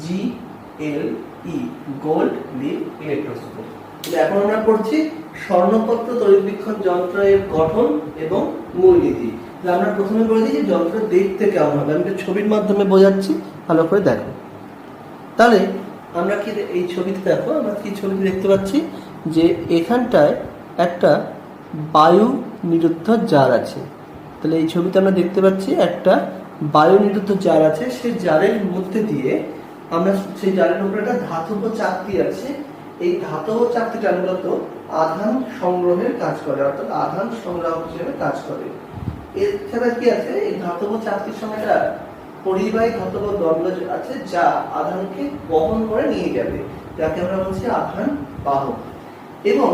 GLE, গোল্ড লিফ ইলেকট্রোস্কোপ। এখন আমরা পড়ছি স্বর্ণপত্র তড়িৎ বীক্ষণ যন্ত্রের গঠন এবং মূলনীতি। আমরা প্রথমে বলে দিই যে যন্ত্র দেখতে কেমন হবে। আমি ছবির মাধ্যমে বোঝাচ্ছি, ভালো করে দেখো। তাহলে আমরা কি এই ছবিতে দেখো, আমরা কি ছবিতে দেখতে পাচ্ছি যে এখানটায় একটা বায়ু নিরুদ্ধ জার আছে। তাহলে এই ছবিতে আমরা দেখতে পাচ্ছি একটা বায়ু নিরুদ্ধ জার আছে, সেই জারের মধ্যে দিয়ে আমরা সেই জারের উপরে একটা ধাতব চাকতি আছে। এই ধাতব চাকতিটা মূলত আধান সংগ্রহের কাজ করে, অর্থাৎ আধান সংগ্রাহক হিসেবে কাজ করে। এছাড়া কি আছে, এই ধাতব চাকতির সঙ্গে একটা পরিবাহী ধাতব দণ্ড আছে যা আধানকে বহন করে নিয়ে যাবে, যাকে আমরা বলছি আধান বাহক। এবং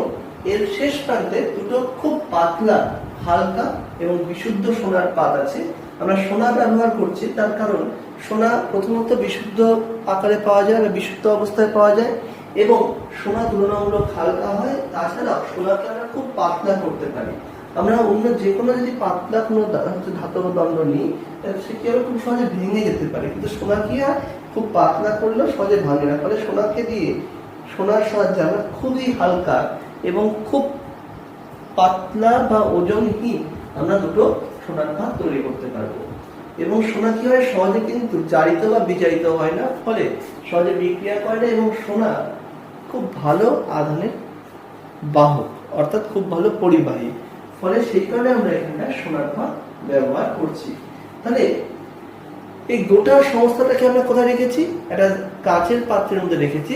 এর শেষ প্রান্তে দুটো খুব পাতলা, হালকা এবং বিশুদ্ধ সোনার পাত আছে। আমরা সোনা ব্যবহার করছি তার কারণ সোনা প্রথমত বিশুদ্ধ আকারে পাওয়া যায় বা বিশুদ্ধ অবস্থায় পাওয়া যায়, এবং সোনা তুলনামূলক হালকা হয়। তাছাড়া সোনাকে আমরা খুব পাতলা করতে পারি। আমরা অন্য যে কোনো যদি পাতলা কোনো ধাতব দণ্ড নিই সে কি হবে, খুব সহজে ভেঙে যেতে পারে, কিন্তু সোনা কি হয়, খুব পাতলা করলেও সহজে ভাঙে না। ফলে সোনাকে দিয়ে, সোনার সাহায্যে আমরা খুবই হালকা এবং খুব পাতলা বা ওজনহীন আমরা দুটো সোনার পাত তৈরি করতে পারবো। এবং সোনা কি হয়, সহজে কিন্তু জারিত বা বিজারিত হয় না, ফলে সহজে বিক্রিয়া করে না, এবং সোনা খুব ভালো আধানের বাহক, অর্থাৎ খুব ভালো পরিবাহী। ফলে সেই কারণে আমরা এখানে সোনার পাত ব্যবহার করছি। তাহলে এই গোটা সংস্থাটাকে আমরা কোথায় রেখেছি, একটা কাচের পাত্রের মধ্যে রেখেছি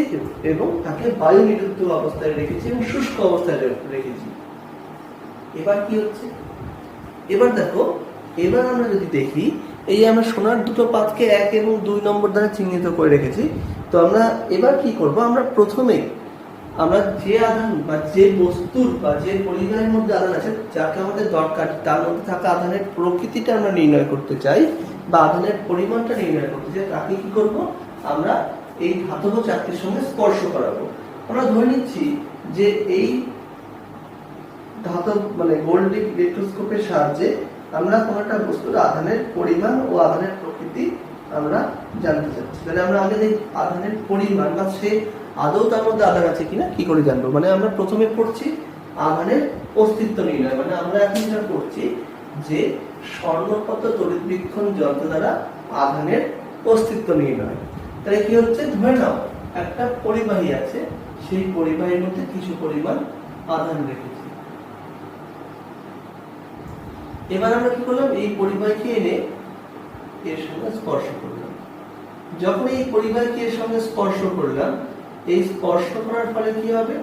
এবং তাকে বায়ু নিরুদ্ধ অবস্থায় রেখেছি এবং শুষ্ক অবস্থায় রেখেছি। এবার কি হচ্ছে, এবার দেখো, এবার আমরা যদি দেখি, এই আমরা সোনার দুটো পাতকে 1 এবং 2 নম্বর দ্বারা চিহ্নিত করে রেখেছি। তো আমরা এবার কি করব, আমরা প্রথমে আমরা যে আধান বা যে বস্তুর বা যে পরিবাহের মধ্যে আধান আছে যাকে আমাদের দরকার, তার মধ্যে থাকা আধানের প্রকৃতিটা আমরা নির্ণয় করতে চাই বা আধানের পরিমাণটা নির্ণয় করতে চাই, তাকে কি করব, আমরা এই ধাতব চাকতির সঙ্গে স্পর্শ করাবো। আমরা ধরে নিচ্ছি যে এই ধাতব গোল্ড ইলেকট্রোস্কোপের সাহায্যে আমরা কোনো একটা বস্তুর আধানের পরিমাণ ও আধানের প্রকৃতি আমরা জানতে চাচ্ছি। তাহলে আমরা আগে দেখি আধানের পরিমাণ বা সে আদৌ তার মধ্যে আধান আছে কিনা কি করে জানবো। আমরা প্রথমে পড়ছি আধানের অস্তিত্ব নির্ণয়। আমরা এখন যেটা করছি যে স্বর্ণপত তড়িৎবীক্ষণ যন্ত্র দ্বারা আধানের অস্তিত্ব নির্ণয়। তাহলে কি হচ্ছে, ধরে নাও একটা পরিবাহী আছে, সেই পরিবাহীর মধ্যে কিছু পরিমাণ আধান রেখেছি। এবার আমরা কি করলাম, এই পরিবাহীকে এনে এর সঙ্গে স্পর্শ করলাম। যখন এই পরিবাহীকে এর সঙ্গে স্পর্শ করলাম, এই স্পর্শ করার ফলে কি হবে,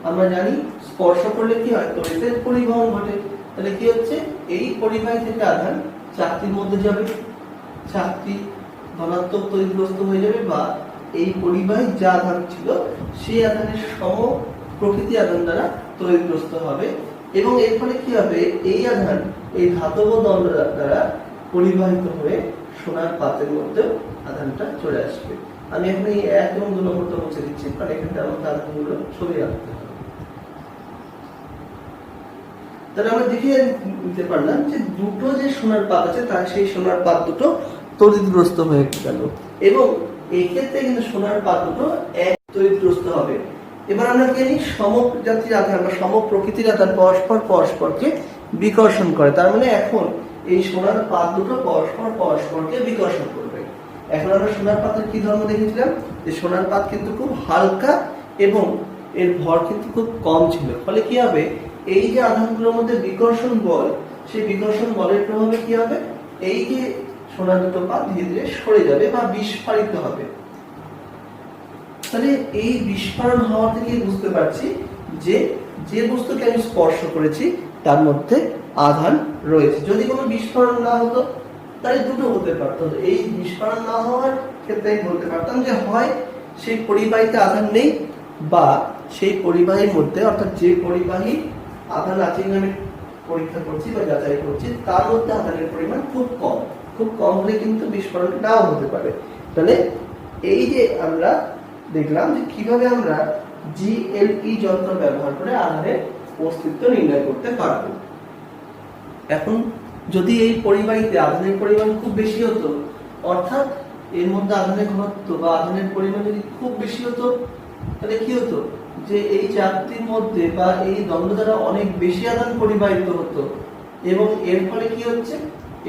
আমরা জানি স্পর্শ করলে কি হয়, তড়িতের পরিবহন ঘটে। তাহলে কি হচ্ছে, এই পরিবাহী থেকে আধান চাকতির মধ্যে যাবে, চাকতি ধনাত্মক তড়িৎগ্রস্ত হয়ে যাবে, বা এই পরিবাহী যা আধান ছিল সেই আধানের সম প্রকৃতি আধান দ্বারা তড়িৎগ্রস্ত হবে। এবং এর ফলে কি হবে, এই আধান এই ধাতব দণ্ড দ্বারা পরিবাহিত হয়ে সোনার পাতের মধ্যে আধানটা চলে আসবে। আমি এখন এই 1 এবং 2 নম্বরটা মুছে দিচ্ছি, কারণ এখানে আমাদের আধানগুলো ছবি রাখতে হবে। তাহলে আমরা দেখিয়ে নিতে পারলাম যে দুটো যে সোনার পাত আছে তার সেই সোনার পাত দুটো তড়িৎগ্রস্ত হয়ে গেল, এবং এই ক্ষেত্রে কিন্তু সোনার পাত দুটো এক তড়িৎগ্রস্ত হবে। এবার আমরা কি জানি, সমজাতির আধান বা সম প্রকৃতির আধান পরস্পরকে বিকর্ষণ করে। তার মানে এখন এই সোনার পাত দুটো পরস্পরকে বিকর্ষণ করবে। এখন আমরা সোনার পাতের কি ধর্ম দেখেছিলাম, যে সোনার পাত কিন্তু খুব হালকা এবং এর ভর কিন্তু খুব কম ছিল। ফলে কি হবে, এই যে আধানগুলোর মধ্যে বিকর্ষণ বল, সেই বিকর্ষণ বলের প্রভাবে কি হবে, এই যে সোনার দুটো পাত ধীরে ধীরে সরে যাবে বা বিস্ফারিত হবে। তাহলে এই বিস্ফোরণ হওয়া থেকে বুঝতে পারছি যে যে বস্তুকে আমি স্পর্শ করেছি তার মধ্যে আধান রয়েছে। যদি কোনো বিস্ফোরণ না হতো তাহলে দুটো হতে পারতো। এই বিস্ফোরণ না হওয়ার ক্ষেত্রে বলতে পারতাম যে হয় সেই পরিবাহীতে আধান নেই, বা সেই পরিবাহীর মধ্যে, অর্থাৎ যে পরিবাহী আধান আছে আমি পরীক্ষা করছি বা যাচাই করছি, তার মধ্যে আধানের পরিমাণ খুব কম হলে কিন্তু বিস্ফোরণ নাও হতে পারে। তাহলে এই যে আমরা দেখলাম যে কিভাবে আমরা GLE যন্ত্র ব্যবহার করে আধানের অস্তিত্ব নির্ণয় করতে পারবো। এখন যদি এই পরিবাহীতে আধানের পরিমাণ খুব বেশি হতো, অর্থাৎ এর মধ্যে আধানের ঘনত্ব বা আধানের পরিমাণ যদি খুব বেশি হতো, তাহলে কি হতো, যে এই চাকতির মধ্যে বা এই দণ্ড দ্বারা অনেক বেশি আধান পরিবাহিত হতো, এবং এর ফলে কি হচ্ছে,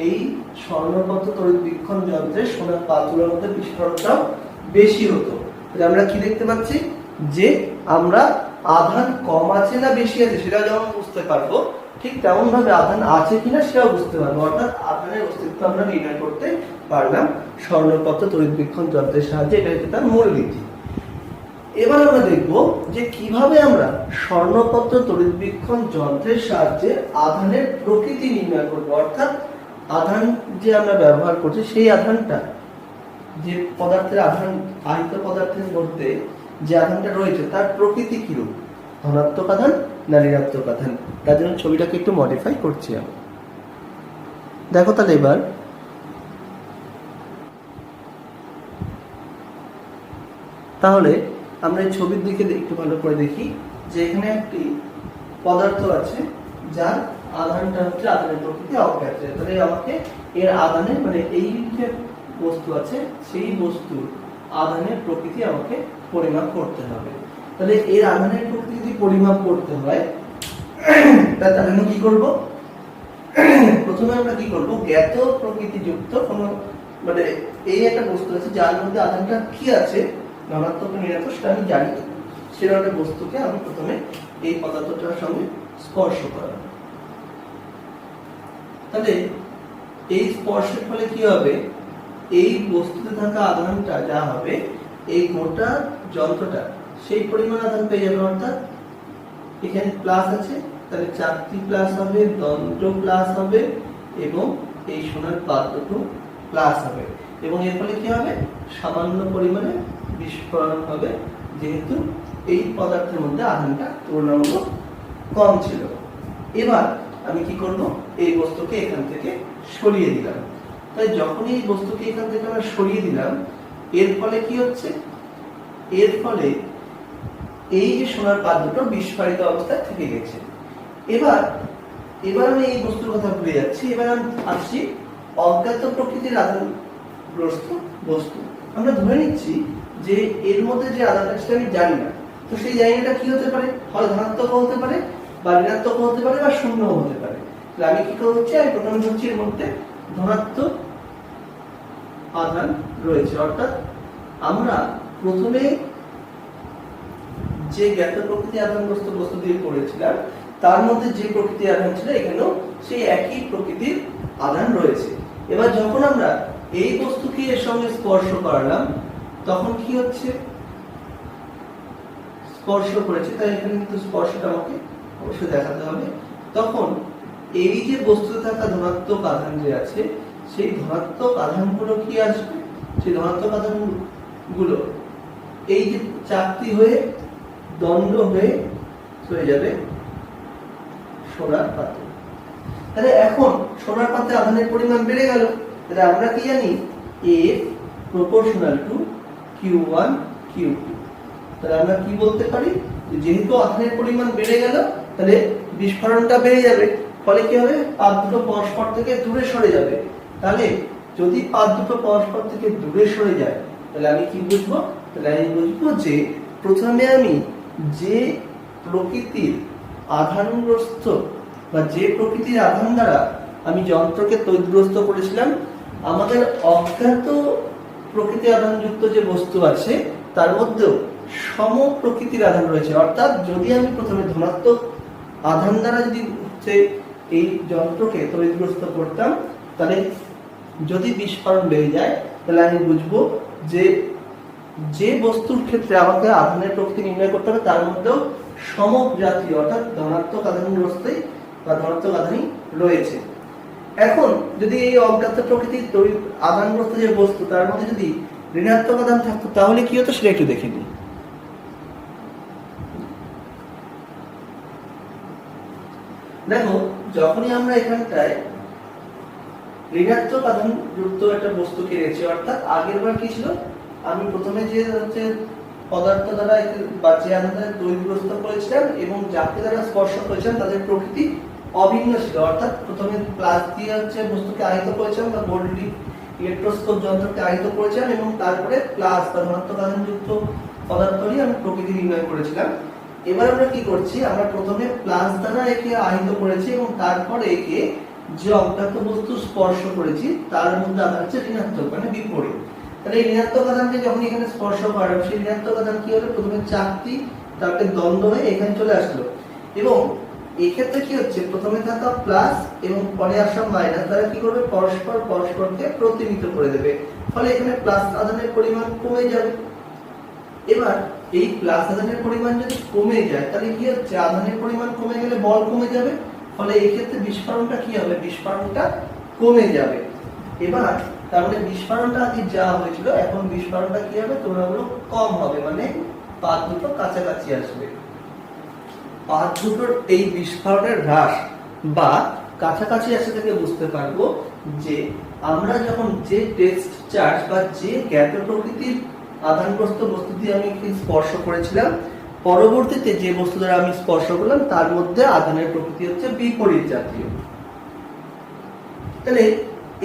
এই স্বর্ণপত তড়িৎবীক্ষণ যন্ত্রের সোনার পাতগুলোর মধ্যে বিস্ফোরণটাও বেশি হতো। আমরা কি দেখতে পাচ্ছি, যে আমরা আধান কম আছে না বেশি আছে সেটা যেমন বুঝতে পারবো, ঠিক তেমন ভাবে আধান আছে কিনা সেটাও বুঝতে পারবো। অর্থাৎ আধানের অস্তিত্ব আমরা নির্ণয় করতে পারলাম স্বর্ণপত্র তড়িৎবীক্ষণ যন্ত্রের সাহায্যে। এটা হচ্ছে তার মূল রীতি। এবার আমরা দেখব যে কিভাবে আমরা স্বর্ণপত্র তড়িৎবীক্ষণ যন্ত্রের সাহায্যে আধানের প্রকৃতি নির্ণয় করব। অর্থাৎ আধান যে আমরা ব্যবহার করছি সেই আধানটা, যে পদার্থের আধান, আহিত পদার্থের মধ্যে যে আধানটা রয়েছে তার প্রকৃতি কিরূপ, ধনাত্মক আধান না ঋণাত্মক আধান। তার জন্য ছবিটাকে একটু মডিফাই করছি আমি। দেখো তাহলে এবার তাহলে আমরা এই ছবির দিকে একটু ভালো করে দেখি যে এখানে একটি পদার্থ আছে যার আধানটা হচ্ছে, আধানের প্রকৃতি অজ্ঞাত। তাহলে আমাকে এর আধানের মানে এই যে বস্তু আছে সেই বস্তুর আধানের প্রকৃতি আমাকে পরিমাপ করতে হবে। তাহলে এর আধানের প্রকৃতি পরিমাপ করতে হয়, তার জন্য কি করব? প্রথমে আমরা কি করব, জ্ঞাত প্রকৃতিযুক্ত কোনো মানে এই একটা বস্তু আছে যার মধ্যে আধানটা কি আছে, ধনাত্মক ঋণাত্মক সেটা আমি জানি, সেরকম একটা বস্তুকে আমি প্রথমে এই পদার্থটার সঙ্গে স্পর্শ করাবো। তাহলে এই স্পর্শের ফলে কি হবে, এই বস্তুতে থাকা আধানটা যা হবে এই গোটা যন্ত্রটা সেই পরিমাণ আধান পেয়ে যাবে। অর্থাৎ এখানে প্লাস আছে, তাহলে চাকতি প্লাস হবে, দণ্ড প্লাস হবে এবং এই সোনার পাত্রটা প্লাস হবে। এবং এর ফলে কি হবে, সামান্য পরিমাণে বিস্ফোরণ হবে, যেহেতু এই পদার্থের মধ্যে আধানটা তুলনামূলক কম ছিল। এবার আমি কি করব, এই বস্তুকে এখান থেকে সরিয়ে দিলাম। তাই যখন এই বস্তুকে এখান থেকে আমরা সরিয়ে দিলাম, এর ফলে কি হচ্ছে, এর ফলে এই যে সোনার পাত্রটা বিস্ফোরিত অবস্থায় থেকে গেছে। এবার আমি এই বস্তুর কথা ভুলে যাচ্ছি, এবার আমি আসছি অজ্ঞাত প্রকৃতির আধানগ্রস্ত বস্তু। আমরা ধরে নিচ্ছি যে এর মধ্যে যে আধানটা সেটা আমি জানি না, তো সেই জায়গাটা কি হতে পারে, হয় ধনাত্মক হতে পারে বা ঋণাত্মক হতে পারে বা শূন্য হতে পারে। তাহলে আমি কি করছি, আমি প্রথমে ধরছি এর মধ্যে ধনাত্মক আধান রয়েছে। অর্থাৎ আমরা প্রথমে যে জ্ঞাত প্রকৃতি আধানগ্রস্ত বস্তু দিয়ে করেছিলাম তার মধ্যে যে প্রকৃতি আধান ছিল এখানেও সেই একই প্রকৃতির আধান রয়েছে। এবার যখন আমরা এই বস্তুকে এর সঙ্গে স্পর্শ করালাম তখন কি হচ্ছে, স্পর্শ করেছে, তাই এখানে কিন্তু স্পর্শটা আমাকে অবশ্যই দেখাতে হবে। তখন এই যে বস্তুতে থাকা ধনাত্মক আধান যে আছে সেই ধনাত্মক আধানগুলো কি আসবে, সেই ধনাত্মক আধানগুলো এই যে চাকতি হয়ে দণ্ড হয়ে চলে যাবে সোনার পাত্রে। তাহলে এখন সোনার পাত্রে আধানের পরিমাণ বেড়ে গেল। তাহলে আমরা কি জানি, A proportional to Q1 Q2। তাহলে আমরা কি বলতে পারি, যেহেতু আধানের পরিমাণ বেড়ে গেল তাহলে বিস্ফোরণটা বেড়ে যাবে, ফলে কি হবে, পাত দুটো পরস্পর থেকে দূরে সরে যাবে। তাহলে যদি পাত দুটো পরস্পর থেকে দূরে সরে যায় তাহলে আমি কি বুঝবো, তাহলে আমি বুঝবো যে প্রথমে আমি যে প্রকৃতির আধানগ্রস্ত বা যে প্রকৃতির আধান দ্বারা আমি যন্ত্রকে তড়িৎগ্রস্ত করেছিলাম, আমাদের অজ্ঞাত প্রকৃতি আধানযুক্ত যে বস্তু আছে তার মধ্যেও সম প্রকৃতির আধান রয়েছে। অর্থাৎ যদি আমি প্রথমে ধনাত্মক আধান দ্বারা যদি এই যন্ত্রকে তড়িৎগ্রস্ত করতাম তাহলে যদি বিস্ফোরণ বেড়ে যায় তাহলে আমি বুঝবো যে বস্তুর ক্ষেত্রে আমাকে আধানের প্রকৃতি নির্ণয় করতে হবে তার মধ্যেও সমজাতীয় অর্থাৎ ধনাত্মক আধানগ্রস্তই বা ধনাত্মক আধানই রয়েছে। এখন যদি এই অজ্ঞাত প্রকৃতির আধানগ্রস্ত যে বস্তু তার মধ্যে যদি ঋণাত্মক আধান থাকতো তাহলে কি হতো সেটা একটু দেখে নিই। দেখো, যখনই আমরা এখানটায় ঋণাত্মক আধান যুক্ত একটা বস্তুকে রেখেছি, অর্থাৎ আগের বার কি ছিল, আমি প্রথমে যে হচ্ছে পদার্থ দ্বারা বা যে আধান দ্বারা তড়িৎগ্রস্ত করেছিলাম এবং যাকে দ্বারা স্পর্শ করেছিলাম তাদের প্রকৃতি অভিন্ন ছিল। অর্থাৎ প্রথমে প্লাস দিয়ে হচ্ছে বস্তুকে আহিত করেছিলাম বা গোল্ড ইলেকট্রোস্কোপ যন্ত্রকে আহিত করেছিলাম এবং তারপরে প্লাস বা ধনাত্মক আধানযুক্ত পদার্থ নিয়ে আমি প্রকৃতি নির্ণয় করেছিলাম। এবার আমরা কি করছি, আমরা প্রথমে প্লাস দ্বারা একে আহিত করেছি এবং তারপরে একে যে অজ্ঞাত বস্তু স্পর্শ করেছি তার মধ্যে আধান হচ্ছে ঋণাত্মক মানে বিপরীত। তাহলে এই ঋণাত্মক আধানকে যখন এখানে স্পর্শ করালাম সেই ঋণাত্মক আধান কি হলো, প্রথমে চাকতি তাকে দ্বন্দ্ব হয়ে এখানে চলে আসলো, এবং এক্ষেত্রে কি হচ্ছে, প্রথমে থাকা প্লাস এবং পরে আসা মাইনাস তারা কি করবে, পরস্পর পরস্পরকে প্রতিনিধিত্ব করে দেবে, ফলে এখানে প্লাস আধানের পরিমাণ কমে যাবে। এবার এই প্লাস আধানের পরিমাণ যদি কমে যায় তাহলে কি হচ্ছে, আধানের পরিমাণ কমে গেলে বল কমে যাবে, ফলে এই ক্ষেত্রে বিস্ফোরণটা কি হবে, বিস্ফোরণটা কমে যাবে। এবার তার মানে বিস্ফোরণটা আগে যা হয়েছিল এখন বিস্ফোরণটা কি হবে, তুলনামূলক কম হবে, মানে পাত দুটো কাছাকাছি আসবে। পাত দুটোর এই বিস্ফোরণের হ্রাস বা কাছাকাছি আসা থেকে বুঝতে পারবো যে আমরা যখন যে টেক্সট চার্জ বা যে গ্যাপের প্রকৃতির আধানগ্রস্ত বস্তু দিয়ে আমি স্পর্শ করেছিলাম, পরবর্তীতে যে বস্তু দ্বারা আমি স্পর্শ করলাম তার মধ্যে আধানের প্রকৃতি হচ্ছে বিপরীত জাতীয়। তাহলে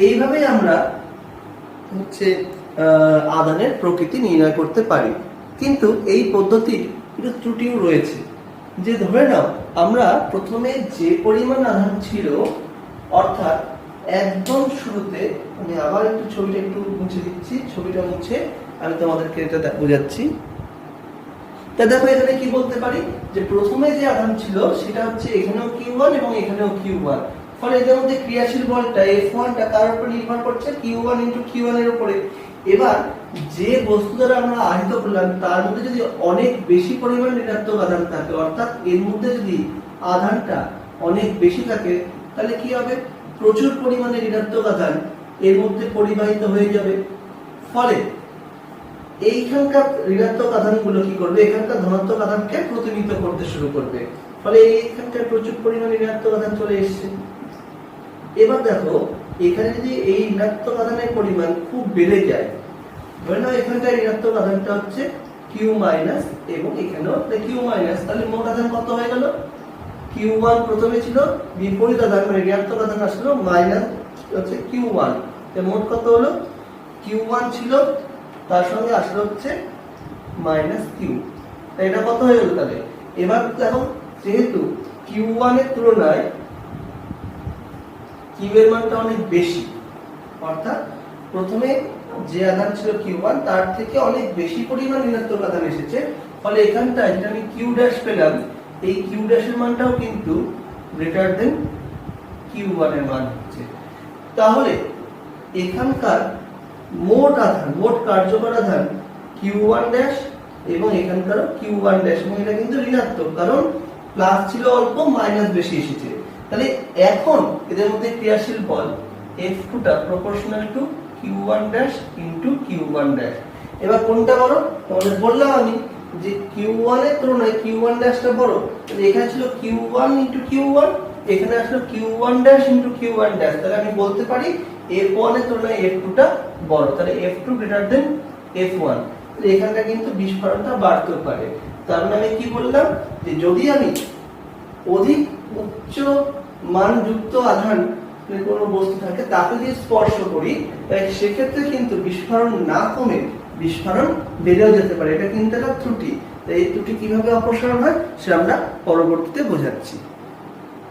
এইভাবে আমরা হচ্ছে আধানের প্রকৃতি নির্ণয় করতে পারি। কিন্তু এই পদ্ধতির একটু ত্রুটিও রয়েছে, যে ধরে নাও আমরা প্রথমে যে পরিমাণ আধান ছিল, অর্থাৎ একদম শুরুতে, আমি আবার একটু ছবিটা একটু মুছে দিচ্ছি, ছবিটা মুছে আমি তোমাদেরকে এটা বোঝাচ্ছি। তা দেখো এখানে কি বলতে পারি, যে প্রথমে যে আধান ছিল সেটা হচ্ছে এখানেও Q1 এবং এখানেও Q1, ফলে এদের মধ্যে ক্রিয়াশীল বলটা F1 টা কার উপর নির্ভর করছে, Q1 × Q1 এর উপরে। এবার যে বস্তু দ্বারা আমরা আহিত করলাম তার মধ্যে যদি অনেক বেশি পরিমাণ ঋণাত্মক আধান থাকে, অর্থাৎ এর মধ্যে যদি আধানটা অনেক বেশি থাকে, তাহলে কি হবে, প্রচুর পরিমাণে ঋণাত্মক আধান এর মধ্যে পরিবাহিত হয়ে যাবে, ফলে এইখানকার ঋণাত্মক আধানগুলো কি করবে, এখানকার ধনাত্মক আধানকে প্রতিনিধিত্ব করতে শুরু করবে, ফলে এইখানকার প্রচুর পরিমাণে ঋণাত্মক আধান চলে এসেছে। এবার দেখো এখানে যদি এই ঋণাত্মক আধানের পরিমাণ খুব বেড়ে যায়, ধরে নাও এখানকার ঋণাত্মক আধানটা হচ্ছে Q- এবং এখানেও Q-, তাহলে মোট আধান কত হয়ে গেল, Q1 প্রথমে ছিল, বিপরীত আধান মানে ঋণাত্মক আধান আসলো মাইনাস হচ্ছে Q1, মোট কত হলো, Q1 ছিল তার সঙ্গে আসলে হচ্ছে -Q, এটা কত হয়ে গেল তাহলে। এবার দেখো যেহেতু Q1 এর তুলনায় Q এর মানটা অনেক বেশি, অর্থাৎ প্রথমে যে আধান ছিল Q1 তার থেকে অনেক বেশি পরিমাণ ঋণাত্মক আধান এসেছে, ফলে এখানটায় যেটা আমি Q' পেলাম, এই Q' এর মানটাও কিন্তু গ্রেটার দেন Q1 এর মান হচ্ছে। তাহলে এখানকার মোট আধান, মোট কার্যকর আধান Q1' এবং এখানকারও Q1', এবং এটা কিন্তু ঋণাত্মক, কারণ প্লাস ছিল অল্প, মাইনাস বেশি এসেছে। তাহলে এখন এদের মধ্যে ক্রিয়াশীল বল F2 টা প্রপোর্শনাল টু Q1' × Q1'। এবার কোনটা বড়, তোমাদের বললাম আমি যে Q1 এর তুলনায় Q1' টা বড়, তাহলে এখানে ছিল Q1 × Q1, এখানে আসলো Q1' × Q1', তাহলে আমি বলতে পারি F1 এর তুলনায় F2 টা বড়, তাহলে F2 গ্রেটার দেন F1। তাহলে এখানটা কিন্তু বিস্ফোরণটা বাড়তেও পারে। তার মানে আমি কি বললাম, যে যদি আমি অধিক উচ্চ মানযুক্ত আধান কোনো বস্তু থাকে তাকে যদি স্পর্শ করি, সেক্ষেত্রে কিন্তু বিস্ফোরণ না কমে বিস্ফোরণ বেড়েও যেতে পারে, এটা কিন্তু একটা ত্রুটি। এই ত্রুটি কিভাবে অপসারণ হয় সে আমরা পরবর্তীতে বোঝাচ্ছি।